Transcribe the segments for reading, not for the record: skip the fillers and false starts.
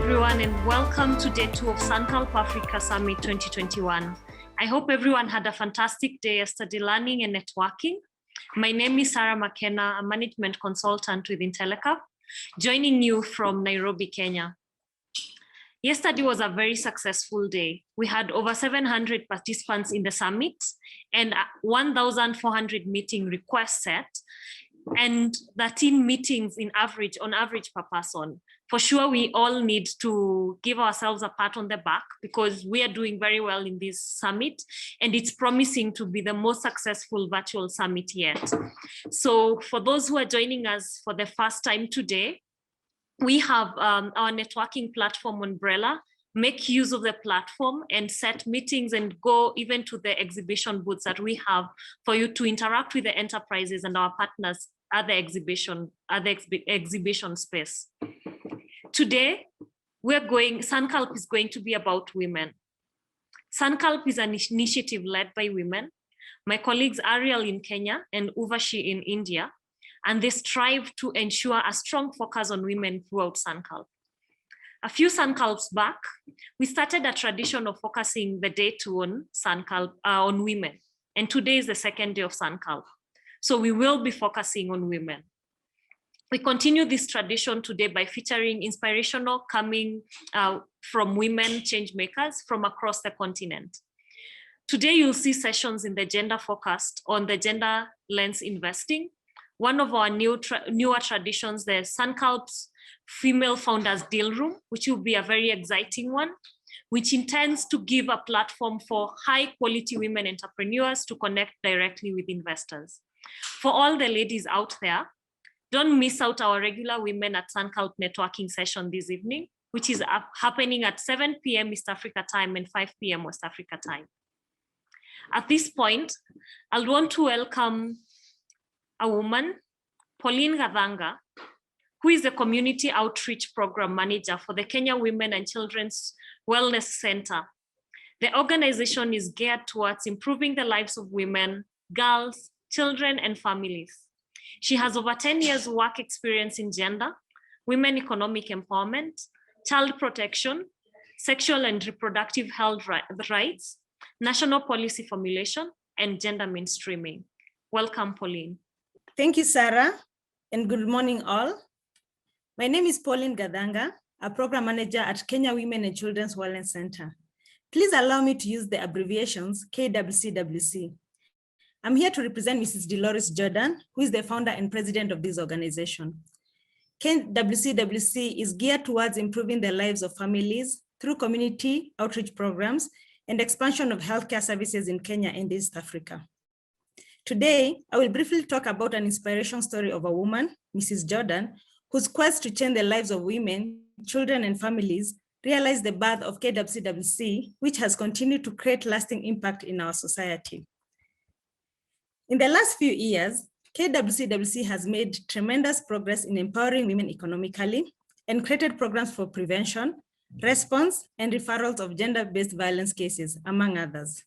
everyone, and welcome to day 2 of SunCalp Africa Summit 2021. I hope everyone had a fantastic day yesterday learning and networking. My name is Sarah McKenna, a management consultant with Intellecap, joining you from Nairobi, Kenya. Yesterday was a very successful day. We had over 700 participants in the summit and 1,400 meeting requests set, and 13 meetings on average per person. For sure, we all need to give ourselves a pat on the back because we are doing very well in this summit, and it's promising to be the most successful virtual summit yet. So for those who are joining us for the first time today, we have our networking platform umbrella. Make use of the platform and set meetings and go even to the exhibition booths that we have for you to interact with the enterprises and our partners at the exhibition space. Today, SunCalp is going to be about women. SunCalp is an initiative led by women. My colleagues Ariel in Kenya and Uvashi in India, and they strive to ensure a strong focus on women throughout SunCalp. A few SunCalps back, we started a tradition of focusing the day 2 on SunCalp on women, and today is the second day of SunCalp. So we will be focusing on women. We continue this tradition today by featuring inspirational coming from women change makers from across the continent. Today, you'll see sessions in the gender focused on the gender lens investing. One of our newer traditions, the SunCalp's Female Founders Deal Room, which will be a very exciting one, which intends to give a platform for high quality women entrepreneurs to connect directly with investors. For all the ladies out there, don't miss out our regular Women at SunCalp networking session this evening, which is happening at 7 p.m. East Africa time and 5 p.m. West Africa time. At this point, I'll want to welcome a woman, Pauline Gadhanga, who is the Community Outreach Program Manager for the Kenya Women and Children's Wellness Center. The organization is geared towards improving the lives of women, girls, children, and families. She has over 10 years work experience in gender, women economic empowerment, child protection, sexual and reproductive health rights, national policy formulation, and gender mainstreaming. Welcome, Pauline. Thank you, Sarah, and good morning all. My name is Pauline Gadhanga, a program manager at Kenya Women and Children's Wellness Center. Please allow me to use the abbreviations KWCWC. I'm here to represent Mrs. Dolores Jordan, who is the founder and president of this organization. KWCWC is geared towards improving the lives of families through community outreach programs and expansion of healthcare services in Kenya and East Africa. Today, I will briefly talk about an inspiration story of a woman, Mrs. Jordan, whose quest to change the lives of women, children, and families realized the birth of KWCWC, which has continued to create lasting impact in our society. In the last few years, KWCWC has made tremendous progress in empowering women economically and created programs for prevention, response, and referrals of gender-based violence cases, among others.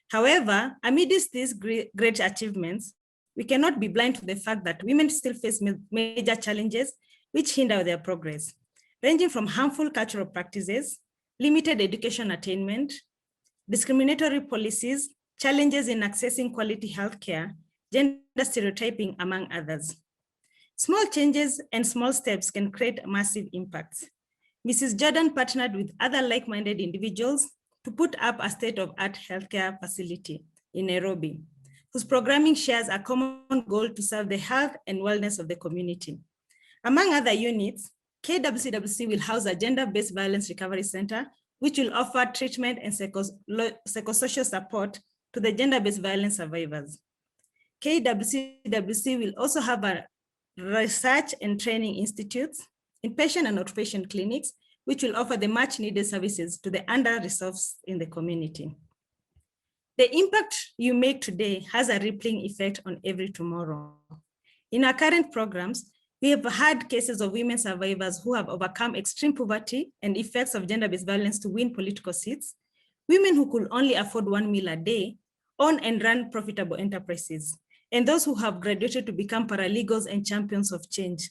However, amidst these great achievements, we cannot be blind to the fact that women still face major challenges which hinder their progress, ranging from harmful cultural practices, limited education attainment, discriminatory policies, challenges in accessing quality healthcare, gender stereotyping, among others. Small changes and small steps can create massive impacts. Mrs. Jordan partnered with other like-minded individuals to put up a state-of-art healthcare facility in Nairobi, whose programming shares a common goal to serve the health and wellness of the community. Among other units, KWCWC will house a gender-based violence recovery center, which will offer treatment and psychosocial support to the gender-based violence survivors. KWCWC will also have a research and training institutes, inpatient and outpatient clinics, which will offer the much needed services to the under-resourced in the community. The impact you make today has a rippling effect on every tomorrow. In our current programs, we have had cases of women survivors who have overcome extreme poverty and effects of gender-based violence to win political seats, women who could only afford 1 meal a day, own and run profitable enterprises, and those who have graduated to become paralegals and champions of change.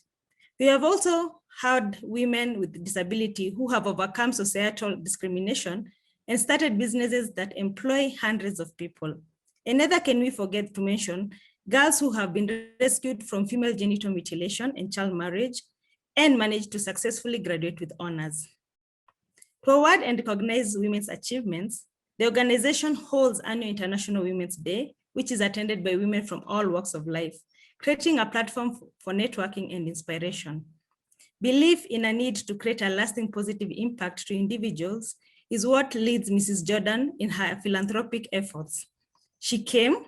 We have also empowered women with disability who have overcome societal discrimination and started businesses that employ hundreds of people. And neither can we forget to mention girls who have been rescued from female genital mutilation and child marriage and managed to successfully graduate with honors. To award and recognize women's achievements, the organization holds annual International Women's Day, which is attended by women from all walks of life, creating a platform for networking and inspiration. Belief in a need to create a lasting positive impact to individuals is what leads Mrs. Jordan in her philanthropic efforts. She came,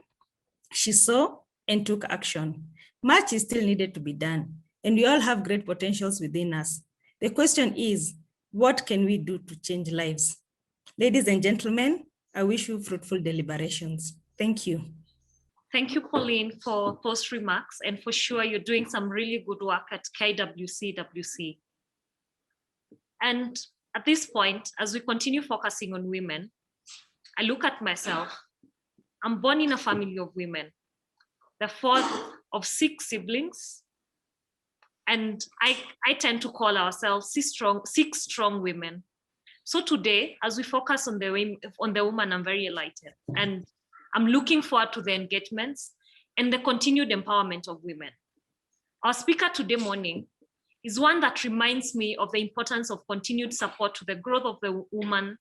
she saw, and took action. Much is still needed to be done, and we all have great potentials within us. The question is, what can we do to change lives? Ladies and gentlemen, I wish you fruitful deliberations. Thank you. Thank you, Pauline, for those remarks, and for sure you're doing some really good work at KWCWC. And at this point, as we continue focusing on women, I look at myself. I'm born in a family of women, the fourth of 6 siblings, and I tend to call ourselves 6 strong women. So today, as we focus on the woman, I'm very elated, and I'm looking forward to the engagements and the continued empowerment of women. Our speaker today morning is one that reminds me of the importance of continued support to the growth of the woman,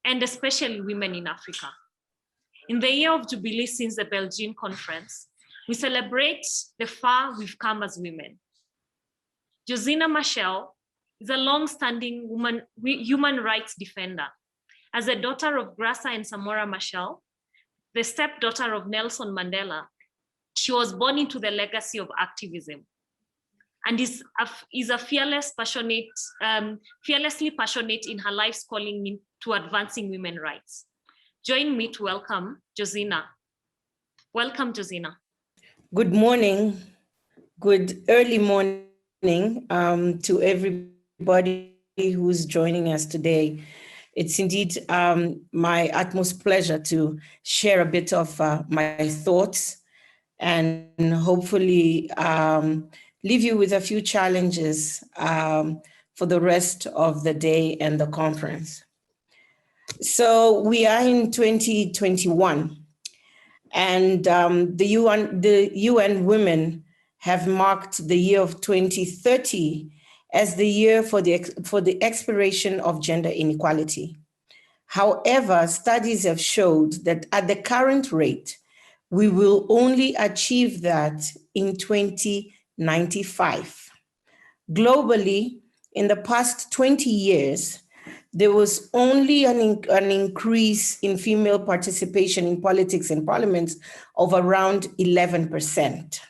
and especially women in Africa. In the year of Jubilee since the Belgian conference, we celebrate the far we've come as women. Josina Machel is a long-standing human rights defender. As a daughter of Grassa and Samora Machel, the stepdaughter of Nelson Mandela, she was born into the legacy of activism and is a fearlessly passionate in her life's calling to advancing women's rights. Join me to welcome Josina. Welcome, Josina. Good morning, good early morning to everybody who's joining us today. It's indeed my utmost pleasure to share a bit of my thoughts and hopefully leave you with a few challenges for the rest of the day and the conference. So we are in 2021, and the UN Women have marked the year of 2030 as the year for the expiration of gender inequality. However, studies have showed that at the current rate, we will only achieve that in 2095. Globally, in the past 20 years, there was only an increase in female participation in politics and parliaments of around 11%.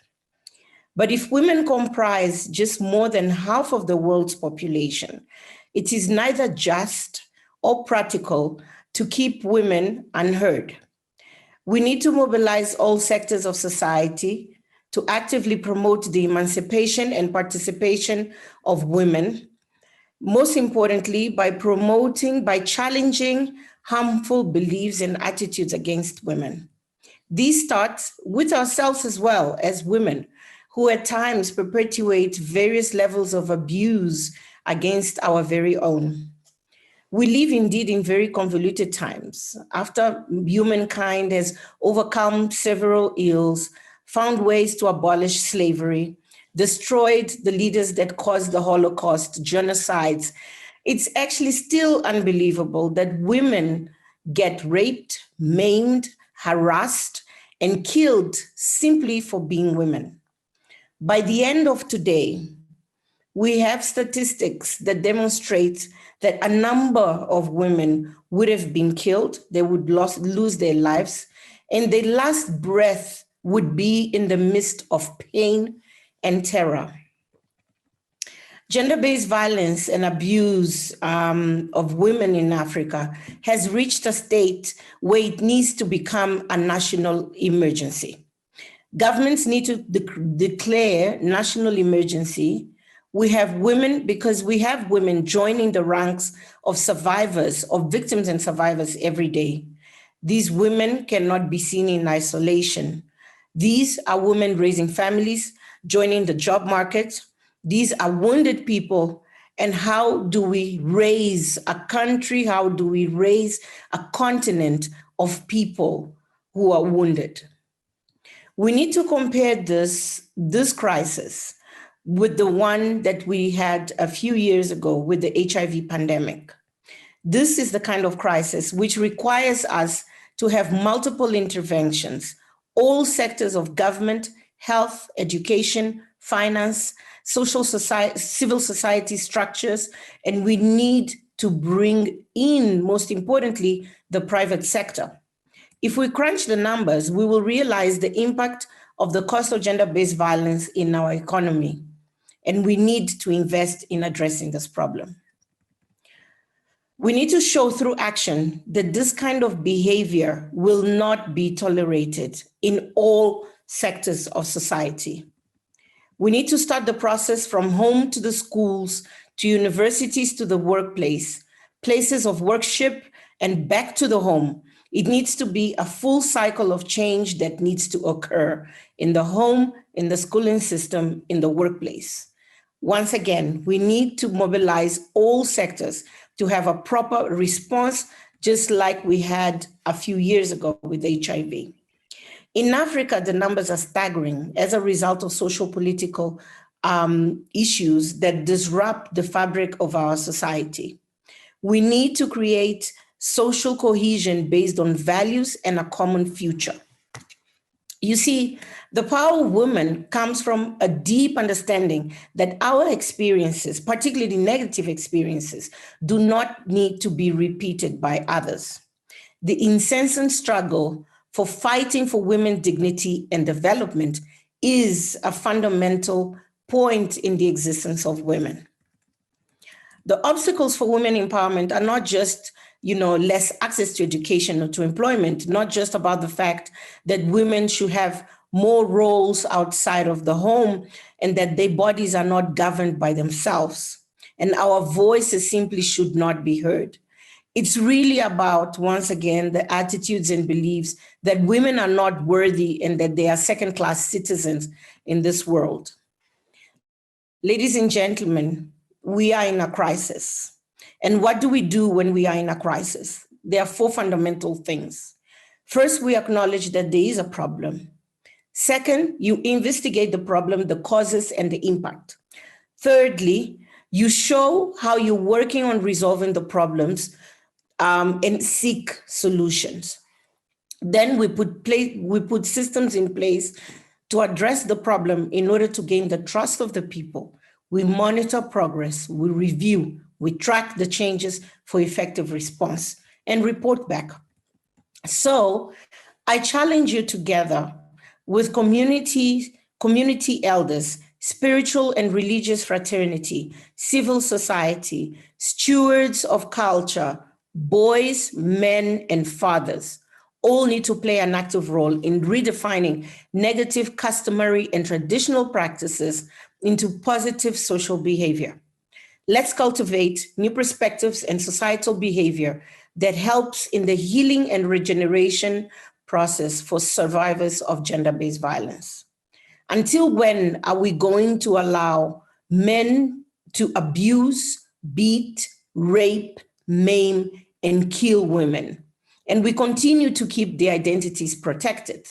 But if women comprise just more than half of the world's population, it is neither just or practical to keep women unheard. We need to mobilize all sectors of society to actively promote the emancipation and participation of women, most importantly, by challenging harmful beliefs and attitudes against women. These start with ourselves as well as women, who at times perpetuate various levels of abuse against our very own. We live indeed in very convoluted times. After humankind has overcome several ills, found ways to abolish slavery, destroyed the leaders that caused the Holocaust, genocides, it's actually still unbelievable that women get raped, maimed, harassed, and killed simply for being women. By the end of today, we have statistics that demonstrate that a number of women would have been killed, they would lose their lives, and their last breath would be in the midst of pain and terror. Gender-based violence and abuse of women in Africa has reached a state where it needs to become a national emergency. Governments need to declare national emergency. We have women, because we have women joining the ranks of survivors, of victims and survivors every day. These women cannot be seen in isolation. These are women raising families, joining the job market, These are wounded people. And how do we raise a country? How do we raise a continent of people who are wounded? We need to compare this crisis with the one that we had a few years ago with the HIV pandemic. This is the kind of crisis which requires us to have multiple interventions, all sectors of government, health, education, finance, social society, civil society structures, and we need to bring in, most importantly, the private sector. If we crunch the numbers, we will realize the impact of the cost of gender-based violence in our economy, and we need to invest in addressing this problem. We need to show through action that this kind of behavior will not be tolerated in all sectors of society. We need to start the process from home to the schools, to universities, to the workplace, places of worship, and back to the home. It needs to be a full cycle of change that needs to occur in the home, in the schooling system, in the workplace. Once again, we need to mobilize all sectors to have a proper response, just like we had a few years ago with HIV. In Africa, the numbers are staggering as a result of social political issues that disrupt the fabric of our society. We need to create social cohesion based on values and a common future. You see, the power of women comes from a deep understanding that our experiences, particularly negative experiences, do not need to be repeated by others. The incessant struggle for fighting for women's dignity and development is a fundamental point in the existence of women. The obstacles for women empowerment are not just less access to education or to employment, not just about the fact that women should have more roles outside of the home and that their bodies are not governed by themselves. And our voices simply should not be heard. It's really about, once again, the attitudes and beliefs that women are not worthy and that they are second-class citizens in this world. Ladies and gentlemen, we are in a crisis. And what do we do when we are in a crisis? There are four fundamental things. First, we acknowledge that there is a problem. Second, you investigate the problem, the causes, and the impact. Thirdly, you show how you're working on resolving the problems and seek solutions. Then we put systems in place to address the problem in order to gain the trust of the people. We monitor progress, we review, we track the changes for effective response and report back. So I challenge you together with community elders, spiritual and religious fraternity, civil society, stewards of culture, boys, men, and fathers, all need to play an active role in redefining negative, customary, and traditional practices into positive social behavior. Let's cultivate new perspectives and societal behavior that helps in the healing and regeneration process for survivors of gender-based violence. Until when are we going to allow men to abuse, beat, rape, maim, and kill women? And we continue to keep their identities protected.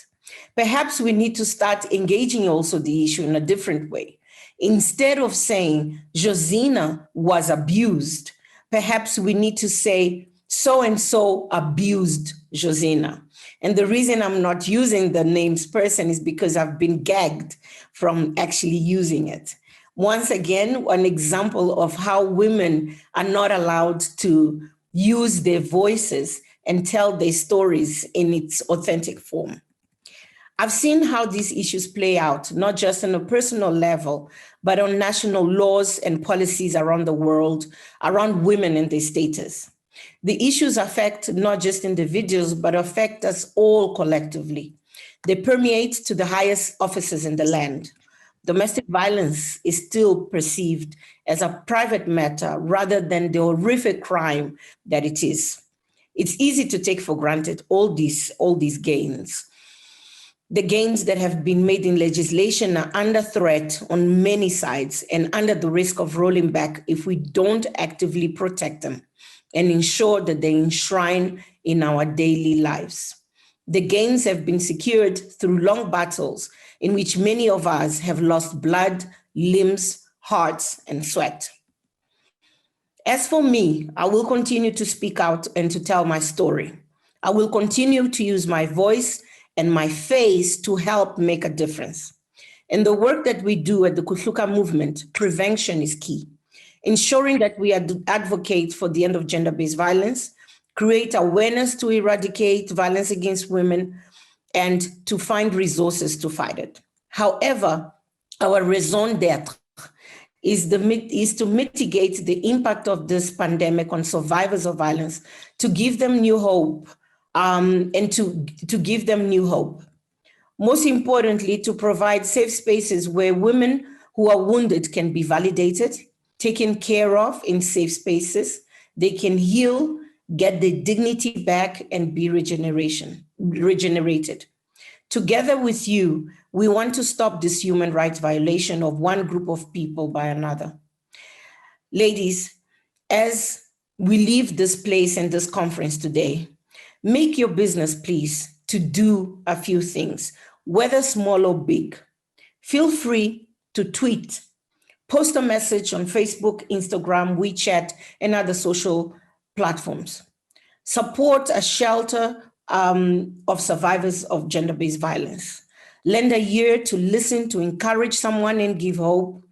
Perhaps we need to start engaging also the issue in a different way. Instead of saying Josina was abused, perhaps we need to say so-and-so abused Josina. And the reason I'm not using the names person is because I've been gagged from actually using it. Once again, an example of how women are not allowed to use their voices and tell their stories in its authentic form. I've seen how these issues play out, not just on a personal level, but on national laws and policies around the world, around women and their status. The issues affect not just individuals, but affect us all collectively. They permeate to the highest offices in the land. Domestic violence is still perceived as a private matter rather than the horrific crime that it is. It's easy to take for granted all these gains. The gains that have been made in legislation are under threat on many sides and under the risk of rolling back if we don't actively protect them and ensure that they enshrine in our daily lives. The gains have been secured through long battles in which many of us have lost blood, limbs, hearts, and sweat. As for me, I will continue to speak out and to tell my story. I will continue to use my voice and my face to help make a difference. In the work that we do at the Kuhluka movement, prevention is key. Ensuring that we advocate for the end of gender-based violence, create awareness to eradicate violence against women, and to find resources to fight it. However, our raison d'etre is to mitigate the impact of this pandemic on survivors of violence, to give them new hope, and to give them new hope. Most importantly, to provide safe spaces where women who are wounded can be validated, taken care of in safe spaces, they can heal, get their dignity back, and be regenerated. Together with you, we want to stop this human rights violation of one group of people by another. Ladies, as we leave this place and this conference today, make your business, please, to do a few things, whether small or big. Feel free to tweet, post a message on Facebook, Instagram, WeChat, and other social platforms. Support a shelter of survivors of gender-based violence. Lend a ear to listen, to encourage someone and give hope.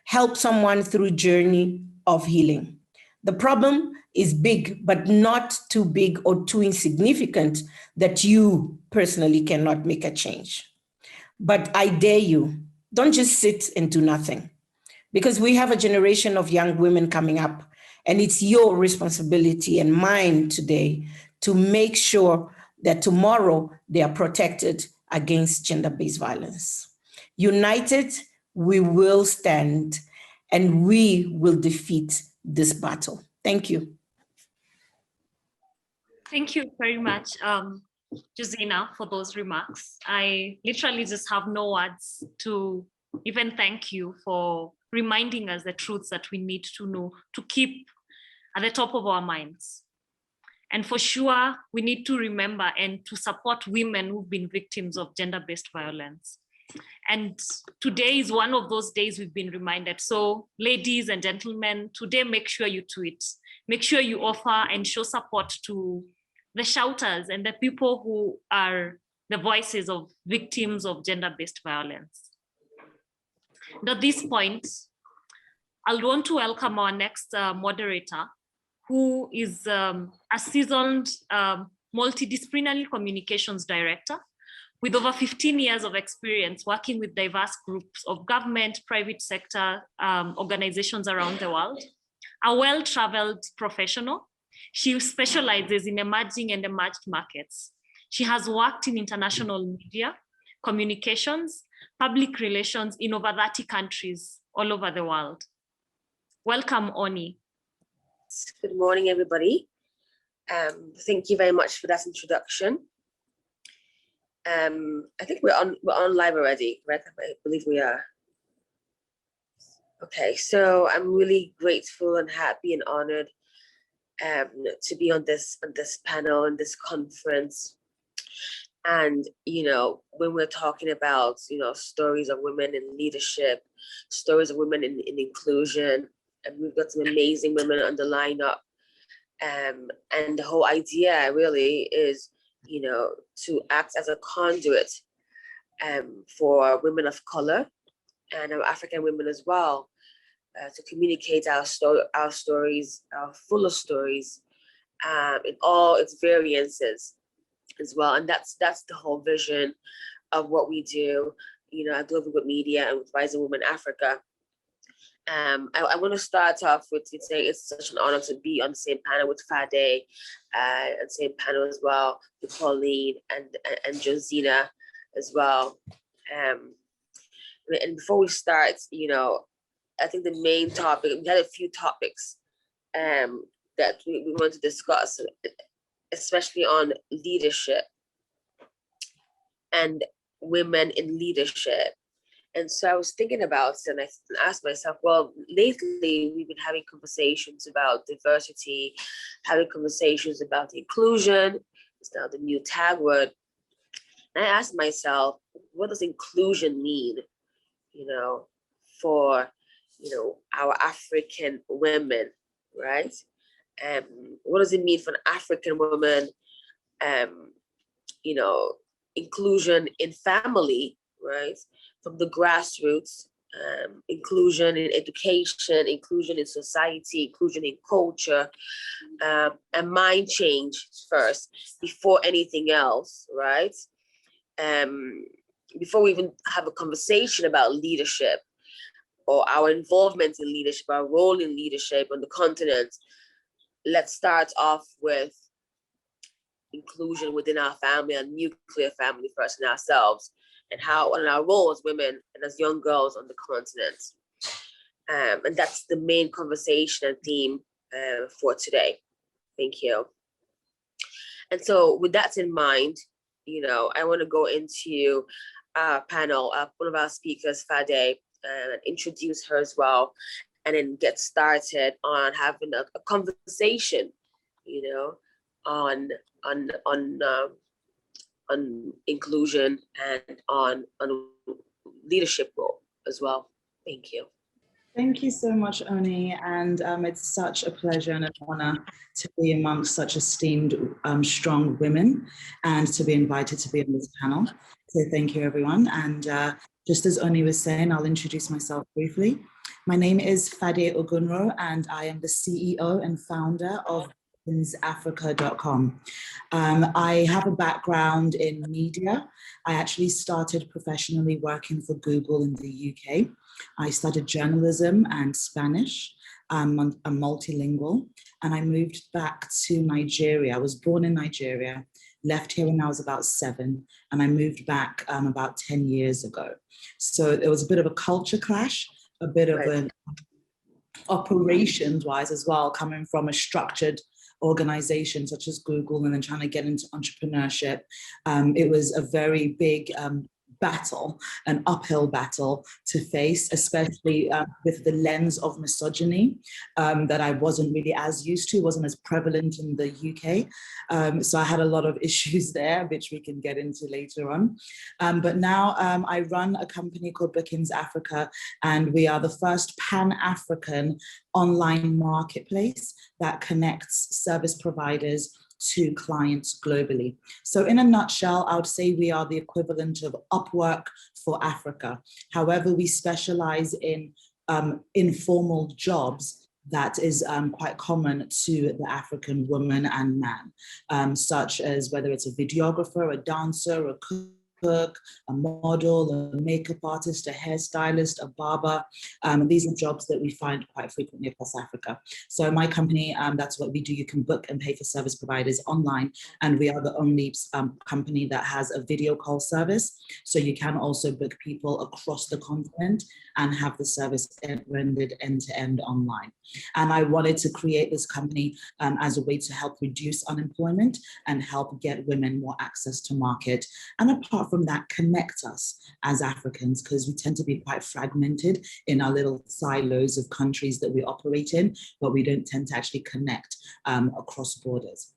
Help someone through a journey of healing. The problem is big, but not too big or too insignificant that you personally cannot make a change. But I dare you, don't just sit and do nothing, because we have a generation of young women coming up, and it's your responsibility and mine today to make sure that tomorrow they are protected against gender-based violence. United, we will stand and we will defeat this battle. Thank you. Thank you very much, Josina, for those remarks. I literally just have no words to even thank you for reminding us the truths that we need to know, to keep at the top of our minds. And for sure, we need to remember and to support women who've been victims of gender-based violence. And today is one of those days we've been reminded. So ladies and gentlemen, today make sure you tweet, make sure you offer and show support to the shouters and the people who are the voices of victims of gender-based violence. And at this point, I'll want to welcome our next moderator, who is a seasoned multidisciplinary communications director with over 15 years of experience working with diverse groups of government, private sector organizations around the world. A well-traveled professional, she specializes in emerging and emerged markets. She has worked in international media, communications, public relations in over 30 countries all over the world. Welcome, Oni. Good morning, everybody. Thank you very much for that introduction. I think we're on live already, right? I believe we are. Okay, so I'm really grateful and happy and honored to be on this panel and this conference. And when we're talking about stories of women in leadership, stories of women in inclusion, and we've got some amazing women on the lineup. And the whole idea really is, to act as a conduit for women of color and African women as well, to communicate our stories, our fuller stories, in all its variances as well. And that's the whole vision of what we do, at Global Good Media and with Rising Women Africa. I want to start off with saying it's such an honor to be on the same panel with Fade, and same panel as well with Pauline and Josina as well. And before we start, I think the main topic, we had a few topics that we want to discuss, especially on leadership. And women in leadership. And so I was thinking about it, and I asked myself, well, lately we've been having conversations about diversity, having conversations about inclusion. It's now the new tag word. And I asked myself, what does inclusion mean, for, our African women, right? What does it mean for an African woman, inclusion in family, right? From the grassroots, inclusion in education, inclusion in society, inclusion in culture, and mind change first before anything else, right? Before we even have a conversation about leadership or our involvement in leadership, our role in leadership on the continent, let's start off with inclusion within our family, a nuclear family first in ourselves, and how on our role as women and as young girls on the continent. And that's the main conversation and theme for today. Thank you. And so with that in mind, I want to go into our panel, one of our speakers, Fade, and introduce her as well, and then get started on having a conversation, on inclusion and on leadership role as well. Thank you. Thank you so much, Oni, and it's such a pleasure and an honor to be amongst such esteemed, strong women and to be invited to be on this panel. So thank you, everyone. And just as Oni was saying, I'll introduce myself briefly. My name is Fade Ogunro, and I am the CEO and founder of Africa.com. I have a background in media. I actually started professionally working for Google in the UK. I studied journalism and Spanish. I'm multilingual, and I moved back to Nigeria. I was born in Nigeria, left here when I was about 7, and I moved back about 10 years ago. So there was a bit of a culture clash, a bit of an operations-wise as well, coming from a structured organization such as Google and then trying to get into entrepreneurship. It was a very big battle, an uphill battle to face, especially with the lens of misogyny that I wasn't really as used to, wasn't as prevalent in the UK. So I had a lot of issues there, which we can get into later on. But now I run a company called Bookings Africa, and we are the first Pan-African online marketplace that connects service providers to clients globally. So in a nutshell, I would say we are the equivalent of Upwork for Africa. However, we specialize in informal jobs that is quite common to the African woman and man, such as whether it's a videographer, a dancer, a cook, a model, a makeup artist, a hairstylist, a barber. These are jobs that we find quite frequently across Africa. So my company, that's what we do. You can book and pay for service providers online, and we are the only company that has a video call service. So you can also book people across the continent and have the service rendered end-to-end online. And I wanted to create this company as a way to help reduce unemployment and help get women more access to market. And apart from that, connect us as Africans, because we tend to be quite fragmented in our little silos of countries that we operate in, but we don't tend to actually connect across borders.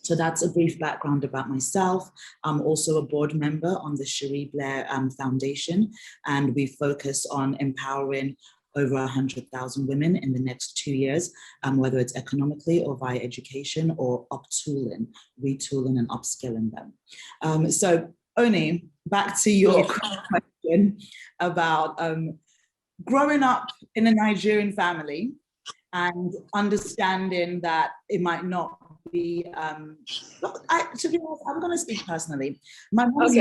So that's a brief background about myself. I'm also a board member on the Cherie Blair Foundation, and we focus on empowering over 100,000 women in the next 2 years, whether it's economically or via education or uptooling, retooling and upskilling them. So Oni, back to your question about growing up in a Nigerian family and understanding that it might not be, to be honest, I'm going to speak personally. My mom's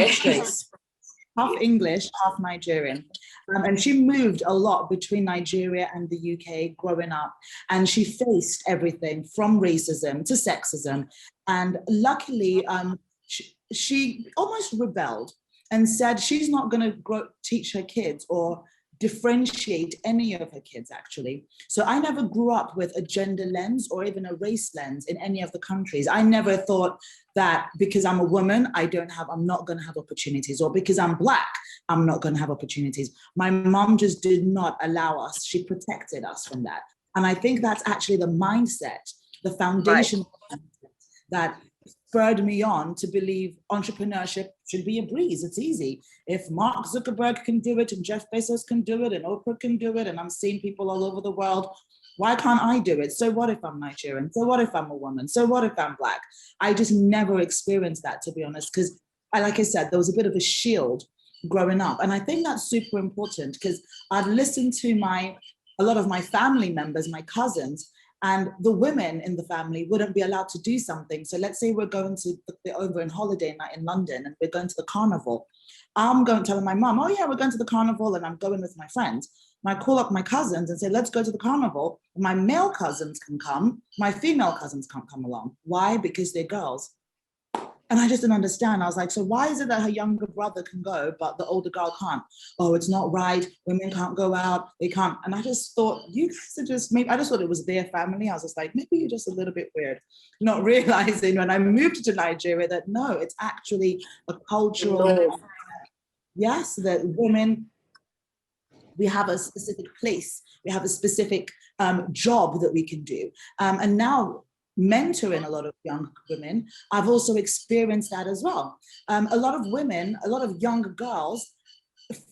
half English, half Nigerian. And she moved a lot between Nigeria and the UK growing up. And she faced everything from racism to sexism. And luckily, she almost rebelled and said she's not going to teach her kids or differentiate any of her kids, actually. So I never grew up with a gender lens or even a race lens in any of the countries. I never thought that because I'm a woman, I'm not going to have opportunities, or because I'm Black, I'm not going to have opportunities. My mom just did not allow us. She protected us from that. And I think that's actually the mindset, the foundation that spurred me on to believe entrepreneurship should be a breeze. It's easy. If Mark Zuckerberg can do it and Jeff Bezos can do it and Oprah can do it, and I'm seeing people all over the world, why can't I do it? So what if I'm Nigerian? So what if I'm a woman? So what if I'm Black? I just never experienced that, to be honest, because like I said, there was a bit of a shield growing up. And I think that's super important, because I'd listened to a lot of my family members, my cousins, and the women in the family wouldn't be allowed to do something. So let's say we're going to over on holiday night in London and we're going to the carnival. I'm going to tell my mom, oh yeah, we're going to the carnival and I'm going with my friends. And I call up my cousins and say, let's go to the carnival. My male cousins can come, my female cousins can't come along. Why? Because they're girls. And I just didn't understand. I was like, so why is it that her younger brother can go, but the older girl can't? Oh, it's not right. Women can't go out. They can't. And I just thought, you guys are just, maybe, I just thought it was their family. I was just like, maybe you're just a little bit weird. Not realizing when I moved to Nigeria that no, it's actually a cultural, yes, that women, we have a specific place. We have a specific job that we can do. And now, mentoring a lot of young women, I've also experienced that as well. A lot of women, a lot of young girls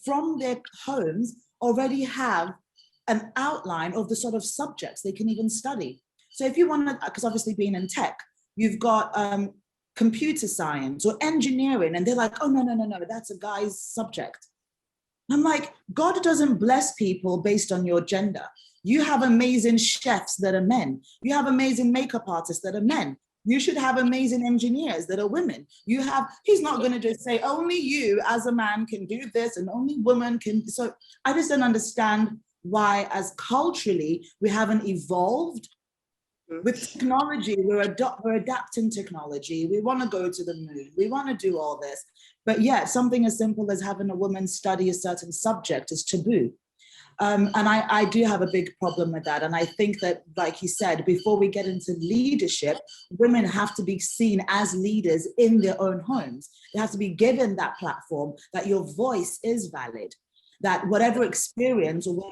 from their homes already have an outline of the sort of subjects they can even study. So if you want to, because obviously being in tech, you've got computer science or engineering, and they're like, oh, no, that's a guy's subject. I'm like, God doesn't bless people based on your gender. You have amazing chefs that are men. You have amazing makeup artists that are men. You should have amazing engineers that are women. He's not going to just say, only you as a man can do this and only women can. So I just don't understand why, as culturally, we haven't evolved. With technology, we're adapting technology. We want to go to the moon. We want to do all this. But yet, something as simple as having a woman study a certain subject is taboo. And I do have a big problem with that. And I think that, like you said, before we get into leadership, women have to be seen as leaders in their own homes. They have to be given that platform, that your voice is valid, that whatever experience or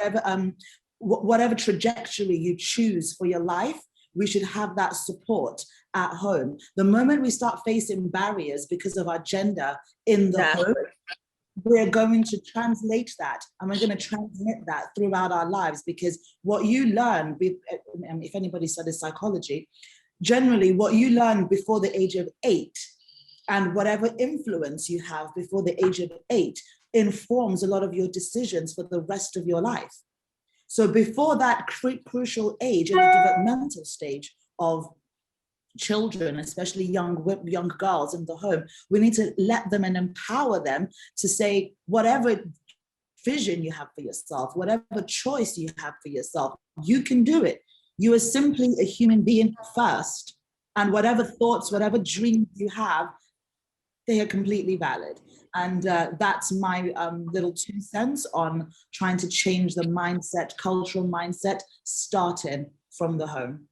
whatever trajectory you choose for your life, we should have that support at home. The moment we start facing barriers because of our gender in the home, we're going to translate that and we're going to transmit that throughout our lives, because what you learn, if anybody studies psychology, generally what you learn before the age of 8 and whatever influence you have before the age of 8 informs a lot of your decisions for the rest of your life. So before that crucial age, in the developmental stage of children, especially young girls in the home, we need to let them and empower them to say, whatever vision you have for yourself, whatever choice you have for yourself, you can do it. You are simply a human being first. And whatever thoughts, whatever dreams you have, they are completely valid. And that's my little 2 cents on trying to change the mindset, cultural mindset, starting from the home.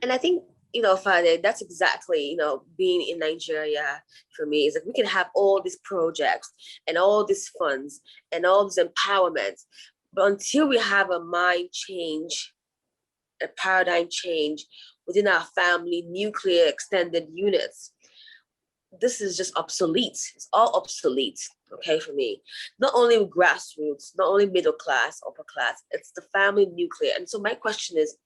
And I think, Fade, that's exactly, being in Nigeria for me is like we can have all these projects and all these funds and all this empowerment, but until we have a mind change, a paradigm change within our family, nuclear extended units, this is just obsolete. It's all obsolete, okay, for me. Not only grassroots, not only middle class, upper class, it's the family nuclear. And so my question is,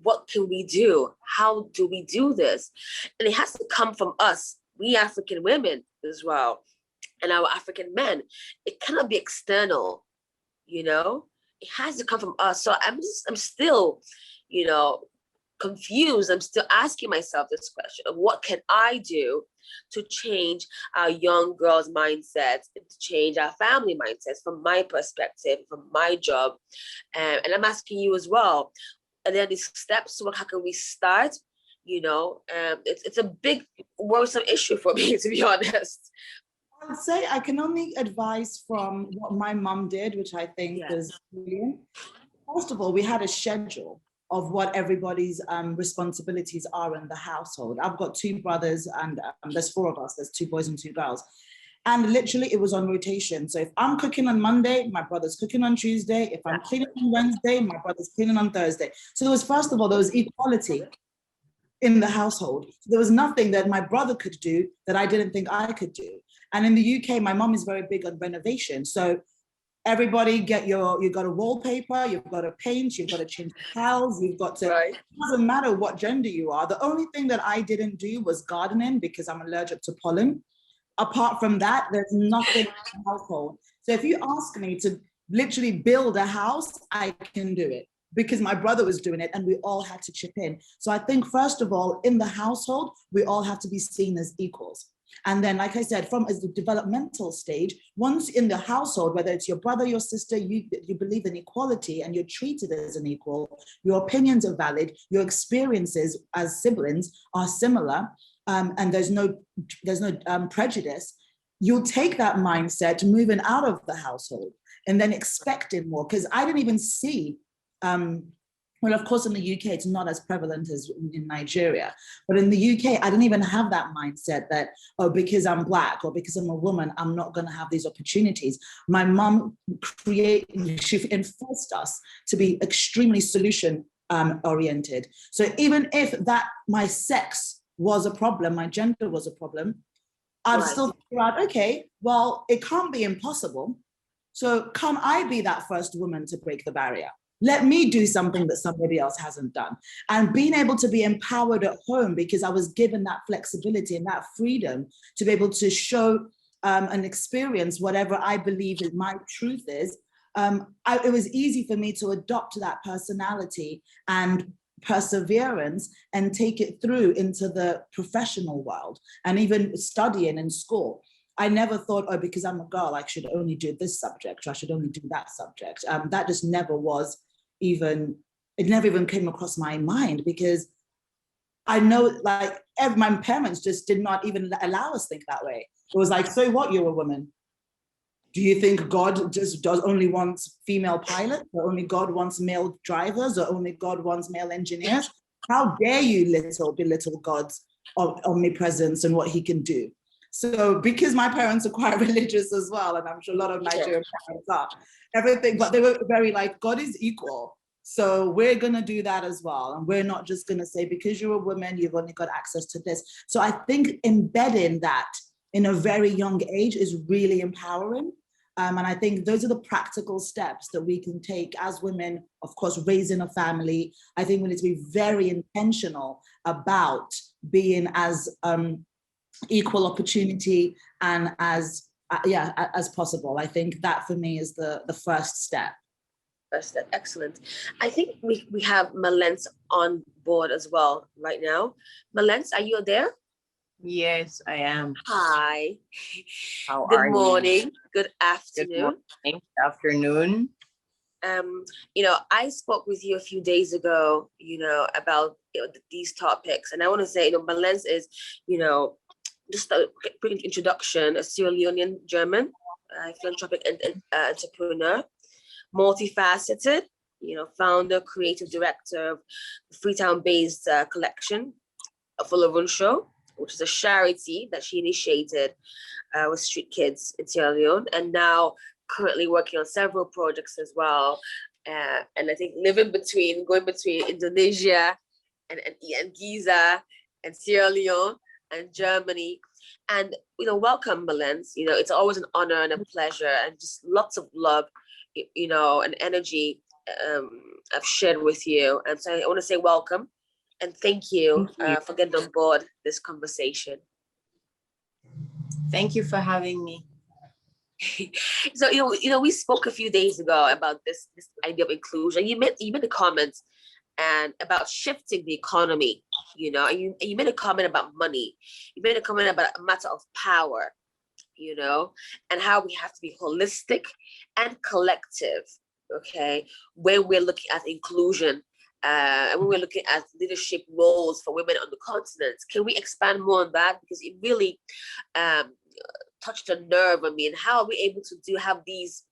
what can we do? How do we do this? And it has to come from us, we African women as well, and our African men. It cannot be external, It has to come from us. So I'm still, confused. I'm still asking myself this question of what can I do to change our young girls' mindsets, and to change our family mindsets from my perspective, from my job. And I'm asking you as well. And then these steps, how can we start? It's a big worrisome issue for me, to be honest. would say I can only advise from what my mum did, which I think was brilliant. First of all, we had a schedule of what everybody's responsibilities are in the household. I've got two brothers and there's four of us, there's two boys and two girls. And literally it was on rotation. So if I'm cooking on Monday, my brother's cooking on Tuesday. If I'm cleaning on Wednesday, my brother's cleaning on Thursday. So there was, first of all, there was equality in the household. There was nothing that my brother could do that I didn't think I could do. And in the UK, my mom is very big on renovation. So everybody you've got a wallpaper, you've got to paint, you've got to change the tiles, you've got to, It doesn't matter what gender you are. The only thing that I didn't do was gardening because I'm allergic to pollen. Apart from that, there's nothing in the household. So if you ask me to literally build a house, I can do it because my brother was doing it and we all had to chip in. So I think, first of all, in the household, we all have to be seen as equals. And then, like I said, from as the developmental stage, once in the household, whether it's your brother, your sister, you believe in equality and you're treated as an equal, your opinions are valid, your experiences as siblings are similar, and there's no prejudice, you'll take that mindset moving out of the household and then expecting more. Because I didn't even see, well, of course, in the UK, it's not as prevalent as in Nigeria. But in the UK, I didn't even have that mindset that, oh, because I'm Black or because I'm a woman, I'm not going to have these opportunities. My mom she enforced us to be extremely solution oriented. So even if that my sex was a problem, my gender was a problem, I'd still figure out, okay, well, it can't be impossible. So can I be that first woman to break the barrier? Let me do something that somebody else hasn't done. And being able to be empowered at home because I was given that flexibility and that freedom to be able to show and experience whatever I believe is my truth is, it was easy for me to adopt that personality and perseverance and take it through into the professional world and even studying in school. I never thought, oh, because I'm a girl, I should only do this subject or I should only do that subject. That just never was even, it never even came across my mind because I know like my parents just did not even allow us to think that way. It was like, so what, you're a woman? Do you think God just only wants female pilots or only God wants male drivers or only God wants male engineers? How dare you belittle God's omnipresence and what he can do? So because my parents are quite religious as well, and I'm sure a lot of Nigerian parents are, everything, but they were very like, God is equal. So we're gonna do that as well. And we're not just gonna say, because you're a woman, you've only got access to this. So I think embedding that in a very young age is really empowering. And I think those are the practical steps that we can take as women, of course, raising a family. I think we need to be very intentional about being as equal opportunity and as possible. I think that for me is the first step. First step, excellent. I think we have Malens on board as well right now. Malens, are you there? Yes, I am. Hi. How Good are morning. you? Good afternoon. Good afternoon. I spoke with you a few days ago, about these topics, and I want to say, Malens is, just a quick introduction, a Sierra Leonean German philanthropic entrepreneur, multifaceted, founder, creative director of the Freetown-based collection, Full of Run Show, which is a charity that she initiated with street kids in Sierra Leone, and now currently working on several projects as well. And I think going between Indonesia and Giza and Sierra Leone and Germany. And, welcome, Malens. It's always an honor and a pleasure and just lots of love, and energy I've shared with you. And so I want to say welcome and thank you, for getting on board this conversation. Thank you for having me. So, we spoke a few days ago about this idea of inclusion. You made a comment and about shifting the economy, and you made a comment about money. You made a comment about a matter of power, and how we have to be holistic and collective, okay, when we're looking at inclusion, and when we're looking at leadership roles for women on the continent. Can we expand more on that? Because it really touched a nerve on me. And how are we able to have these,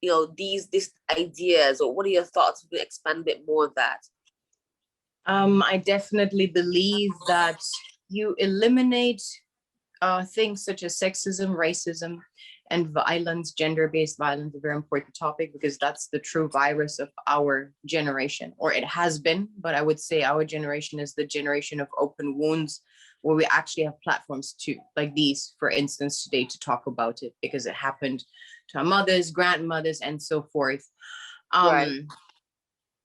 these ideas, or what are your thoughts? We can expand a bit more on that. I definitely believe that you eliminate things such as sexism, racism, and violence, gender-based violence, a very important topic, because that's the true virus of our generation, or it has been. But I would say our generation is the generation of open wounds, where we actually have platforms to, like these, for instance, today, to talk about it, because it happened to our mothers, grandmothers, and so forth. Right.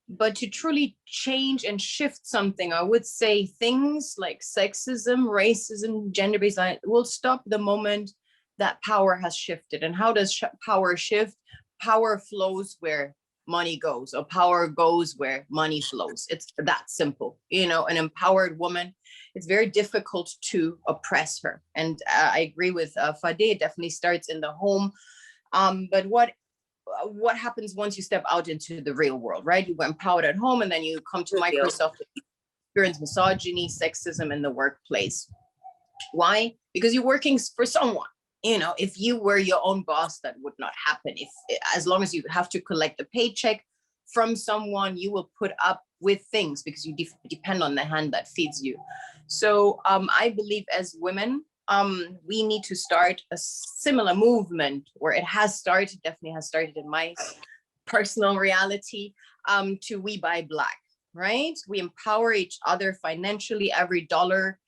But to truly change and shift something, I would say things like sexism, racism, gender-based violence will stop the moment that power has shifted. And how does power shift? Power flows where money goes, or power goes where money flows. It's that simple. An empowered woman, it's very difficult to oppress her. And I agree with Fadé, it definitely starts in the home. But what happens once you step out into the real world, right? You were empowered at home, and then you come to Microsoft, experience misogyny, sexism in the workplace. Why? Because you're working for someone. If you were your own boss, that would not happen. As long as you have to collect a paycheck from someone, you will put up with things because you depend on the hand that feeds you. So I believe as women, we need to start a similar movement, or it has started, definitely has started in my personal reality, to We Buy Black, right? We empower each other financially. Every dollar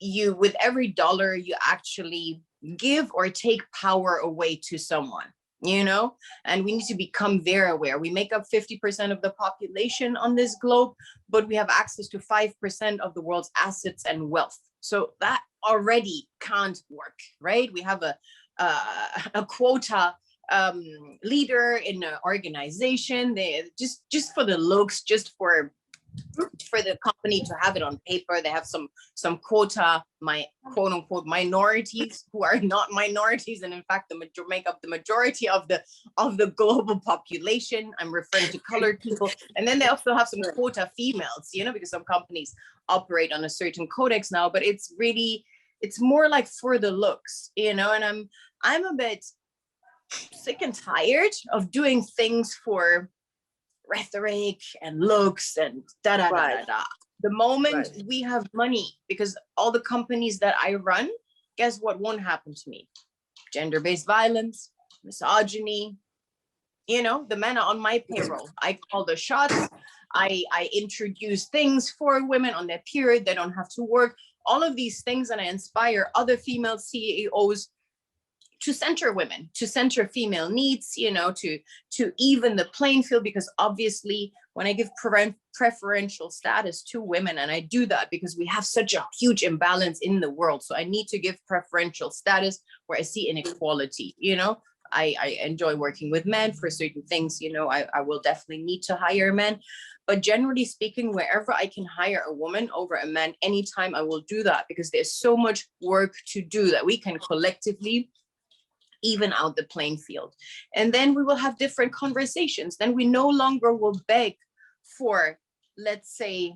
with every dollar you actually give or take power away to someone, and we need to become very aware. We make up 50% of the population on this globe, but we have access to 5% of the world's assets and wealth. So that already can't work, right? We have a quota leader in an organization. They just for the looks, just for the company to have it on paper, they have some quota, my quote unquote minorities, who are not minorities, and in fact make up the majority of the global population. I'm referring to colored people. And then they also have some quota females, because some companies operate on a certain codex now, but it's more like for the looks, and I'm a bit sick and tired of doing things for rhetoric and looks and da da da da da. The moment we have money, because all the companies that I run, guess what won't happen to me? Gender-based violence, misogyny. The men are on my payroll. I call the shots. I introduce things for women on their period. They don't have to work. All of these things, and I inspire other female CEOs to center women, to center female needs, to even the playing field, because obviously when I give preferential status to women, and I do that because we have such a huge imbalance in the world, so I need to give preferential status where I see inequality. I enjoy working with men for certain things. I will definitely need to hire men, but generally speaking, wherever I can hire a woman over a man anytime, I will do that, because there's so much work to do that we can collectively even out the playing field. And then we will have different conversations. Then we no longer will beg for, let's say,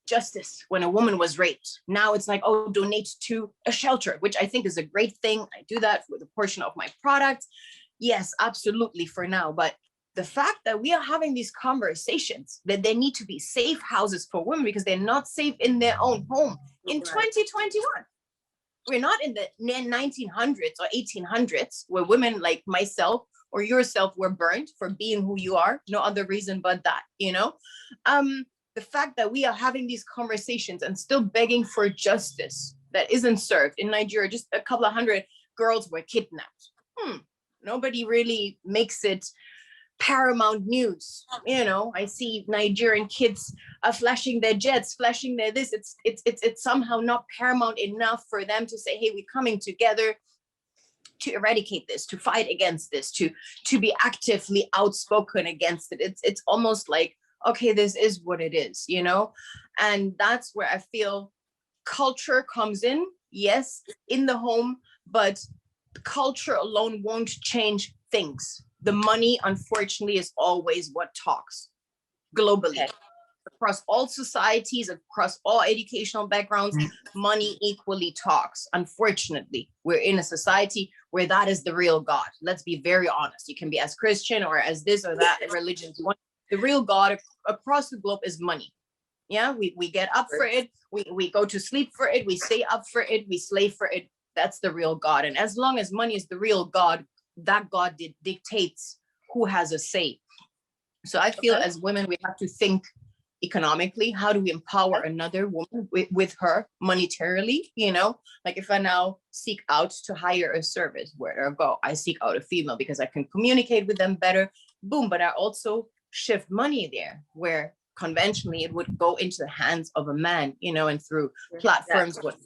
justice when a woman was raped. Now it's like, oh, donate to a shelter, which I think is a great thing. I do that with a portion of my product. Yes, absolutely, for now. But the fact that we are having these conversations, that there need to be safe houses for women because they're not safe in their own home in 2021. We're not in the 1900s or 1800s where women like myself or yourself were burnt for being who you are. No other reason but that, the fact that we are having these conversations and still begging for justice that isn't served. In Nigeria, just a couple of hundred girls were kidnapped. Nobody really makes it paramount news. I see Nigerian kids flashing their jets, flashing their this. It's somehow not paramount enough for them to say, hey, we're coming together to eradicate this, to fight against this, to be actively outspoken against it. It's almost like, okay, this is what it is, and that's where I feel culture comes in. Yes, in the home, but culture alone won't change things. The money, unfortunately, is always what talks globally. across all societies, across all educational backgrounds, money equally talks. Unfortunately, we're in a society where that is the real God. Let's be very honest. You can be as Christian or as this or that religion you want. The real God across the globe is money. Yeah, we get up for it. We go to sleep for it. We stay up for it. We slave for it. That's the real God. And as long as money is the real God, that God dictates who has a say. So I feel as women, we have to think economically. How do we empower another woman with her monetarily? You know, like if I now seek out to hire a service, where do I go? I seek out a female because I can communicate with them better. Boom. But I also shift money there, where conventionally it would go into the hands of a man, you know, and through platforms, what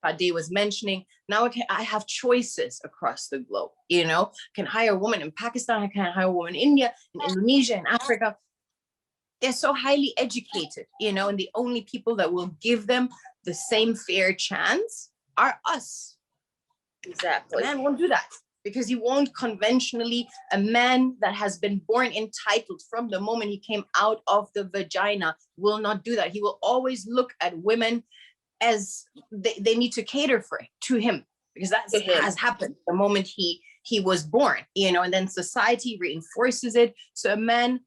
Fadi was mentioning. Now I have choices across the globe, you know, can hire a woman in Pakistan, I can hire a woman in India, in Indonesia, in Africa. They're so highly educated, you know, and the only people that will give them the same fair chance are us. Exactly. A man won't do that, because he won't conventionally, a man that has been born entitled from the moment he came out of the vagina will not do that. He will always look at women as they need to cater to him, because that has happened the moment he was born, you know, and then society reinforces it. So a man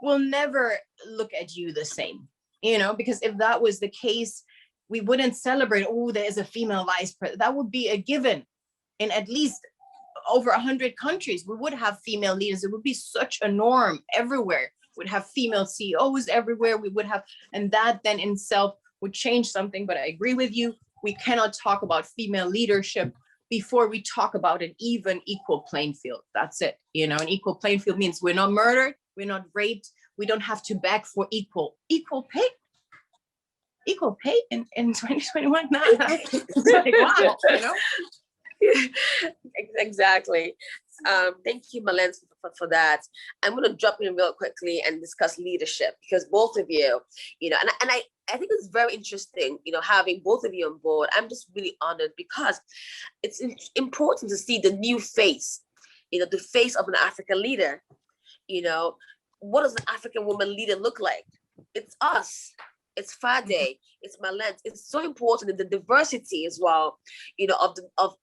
will never look at you the same, you know, because if that was the case, we wouldn't celebrate, oh, there's a female vice president. That would be a given in at least over 100 countries. We would have female leaders. It would be such a norm everywhere. We'd have female CEOs everywhere. We would have, and that then in itself would change something. But I agree with you. We cannot talk about female leadership before we talk about an even equal playing field. That's it. You know, an equal playing field means we're not murdered, we're not raped, we don't have to beg for equal pay. Equal pay in 2021 now. It's like, wow, you know. Exactly. Thank you, Malen, for that. I'm going to jump in real quickly and discuss leadership, because both of you, you know, and I think it's very interesting, you know, having both of you on board. I'm just really honored, because it's important to see the new face, you know, the face of an African leader. You know, what does an African woman leader look like? It's us. It's Fade. It's Malen. It's so important, in the diversity as well, you know, of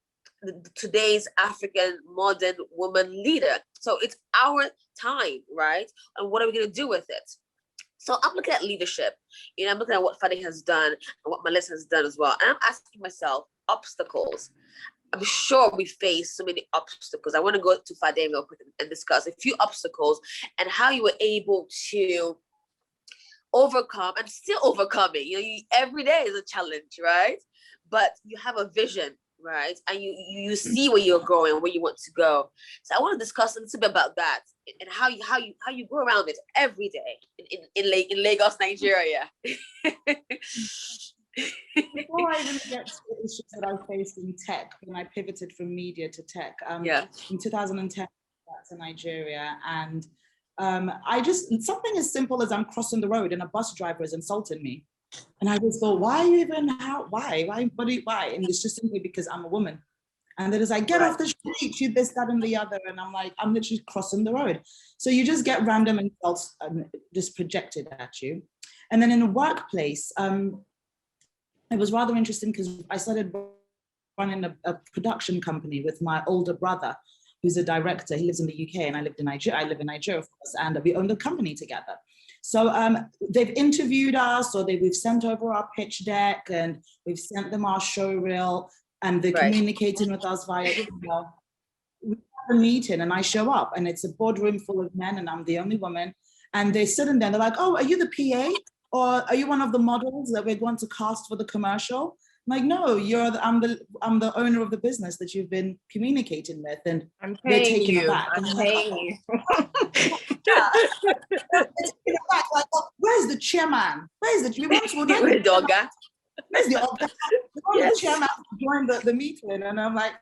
today's African modern woman leader. So it's our time, right? And what are we going to do with it? So I'm looking at leadership, you know, I'm looking at what Fadi has done and what Melissa has done as well. And I'm asking myself, obstacles. I'm sure we face so many obstacles. I want to go to Fadi real quick and discuss a few obstacles and how you were able to overcome and still overcoming. You know, every day is a challenge, right? But you have a vision, right? And you see where you're going, where you want to go. So I want to discuss a little bit about that and how you go around it every day in Lagos, Nigeria. Before I even get to the issues that I faced in tech, when I pivoted from media to tech, in 2010, I went to Nigeria, and I just, something as simple as I'm crossing the road and a bus driver is insulting me. And I just thought, why? And it's just simply because I'm a woman. And then it's like, get off the street, you this, that, and the other. And I'm like, I'm literally crossing the road. So you just get random insults just projected at you. And then in the workplace, it was rather interesting because I started running a production company with my older brother, who's a director. He lives in the UK and I live in Nigeria, of course, and we owned a company together. So they've interviewed us, or we've sent over our pitch deck, and we've sent them our show reel, and they're communicating with us via email. We have a meeting and I show up, and it's a boardroom full of men and I'm the only woman. And they're sitting there, they're like, oh, are you the PA? Or are you one of the models that we're going to cast for the commercial? I'm like, no, I'm the owner of the business that you've been communicating with, and I'm paying you. I'm paying you. Like, oh, where's the chairman? Where's the Orga? Where's the Orga? The chairman to join the meeting, and I'm like,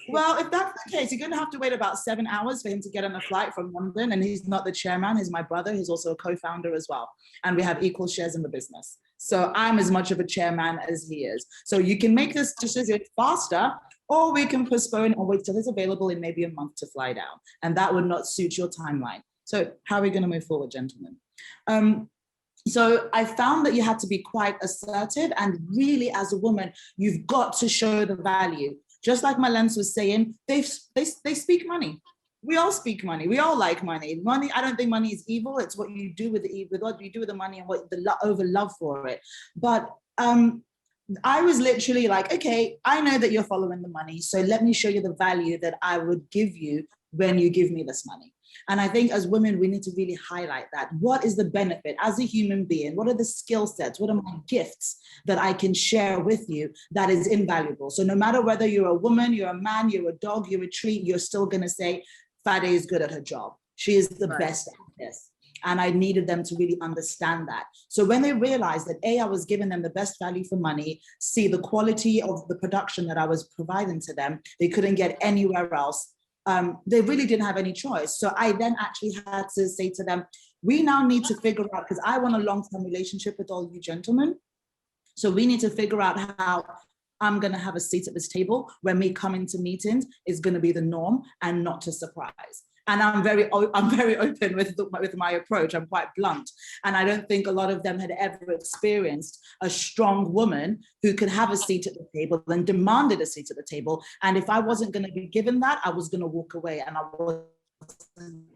well, if that's the case, you're going to have to wait about 7 hours for him to get on a flight from London, and he's not the chairman. He's my brother. He's also a co-founder as well, and we have equal shares in the business. So I'm as much of a chairman as he is. So you can make this decision faster, or we can postpone and wait till it's available in maybe a month to fly down. And that would not suit your timeline. So how are we going to move forward, gentlemen? So I found that you had to be quite assertive, and really as a woman, you've got to show the value. Just like Malens was saying, they speak money. We all speak money. We all like money. Money, I don't think money is evil. It's what you do with what you do with the money and what the over love for it. But I was literally like, okay, I know that you're following the money, so let me show you the value that I would give you when you give me this money. And I think as women, we need to really highlight that. What is the benefit as a human being? What are the skill sets? What are my gifts that I can share with you that is invaluable? So no matter whether you're a woman, you're a man, you're a dog, you're a tree, you're still gonna say, Fade is good at her job. She is the best at this. And I needed them to really understand that. So when they realized that A, I was giving them the best value for money, C, the quality of the production that I was providing to them, they couldn't get anywhere else. They really didn't have any choice. So I then actually had to say to them, we now need to figure out, because I want a long-term relationship with all you gentlemen. So we need to figure out how I'm going to have a seat at this table when me coming to meetings is going to be the norm and not a surprise. And I'm very open with my approach. I'm quite blunt. And I don't think a lot of them had ever experienced a strong woman who could have a seat at the table and demanded a seat at the table. And if I wasn't going to be given that, I was going to walk away and I wasn't going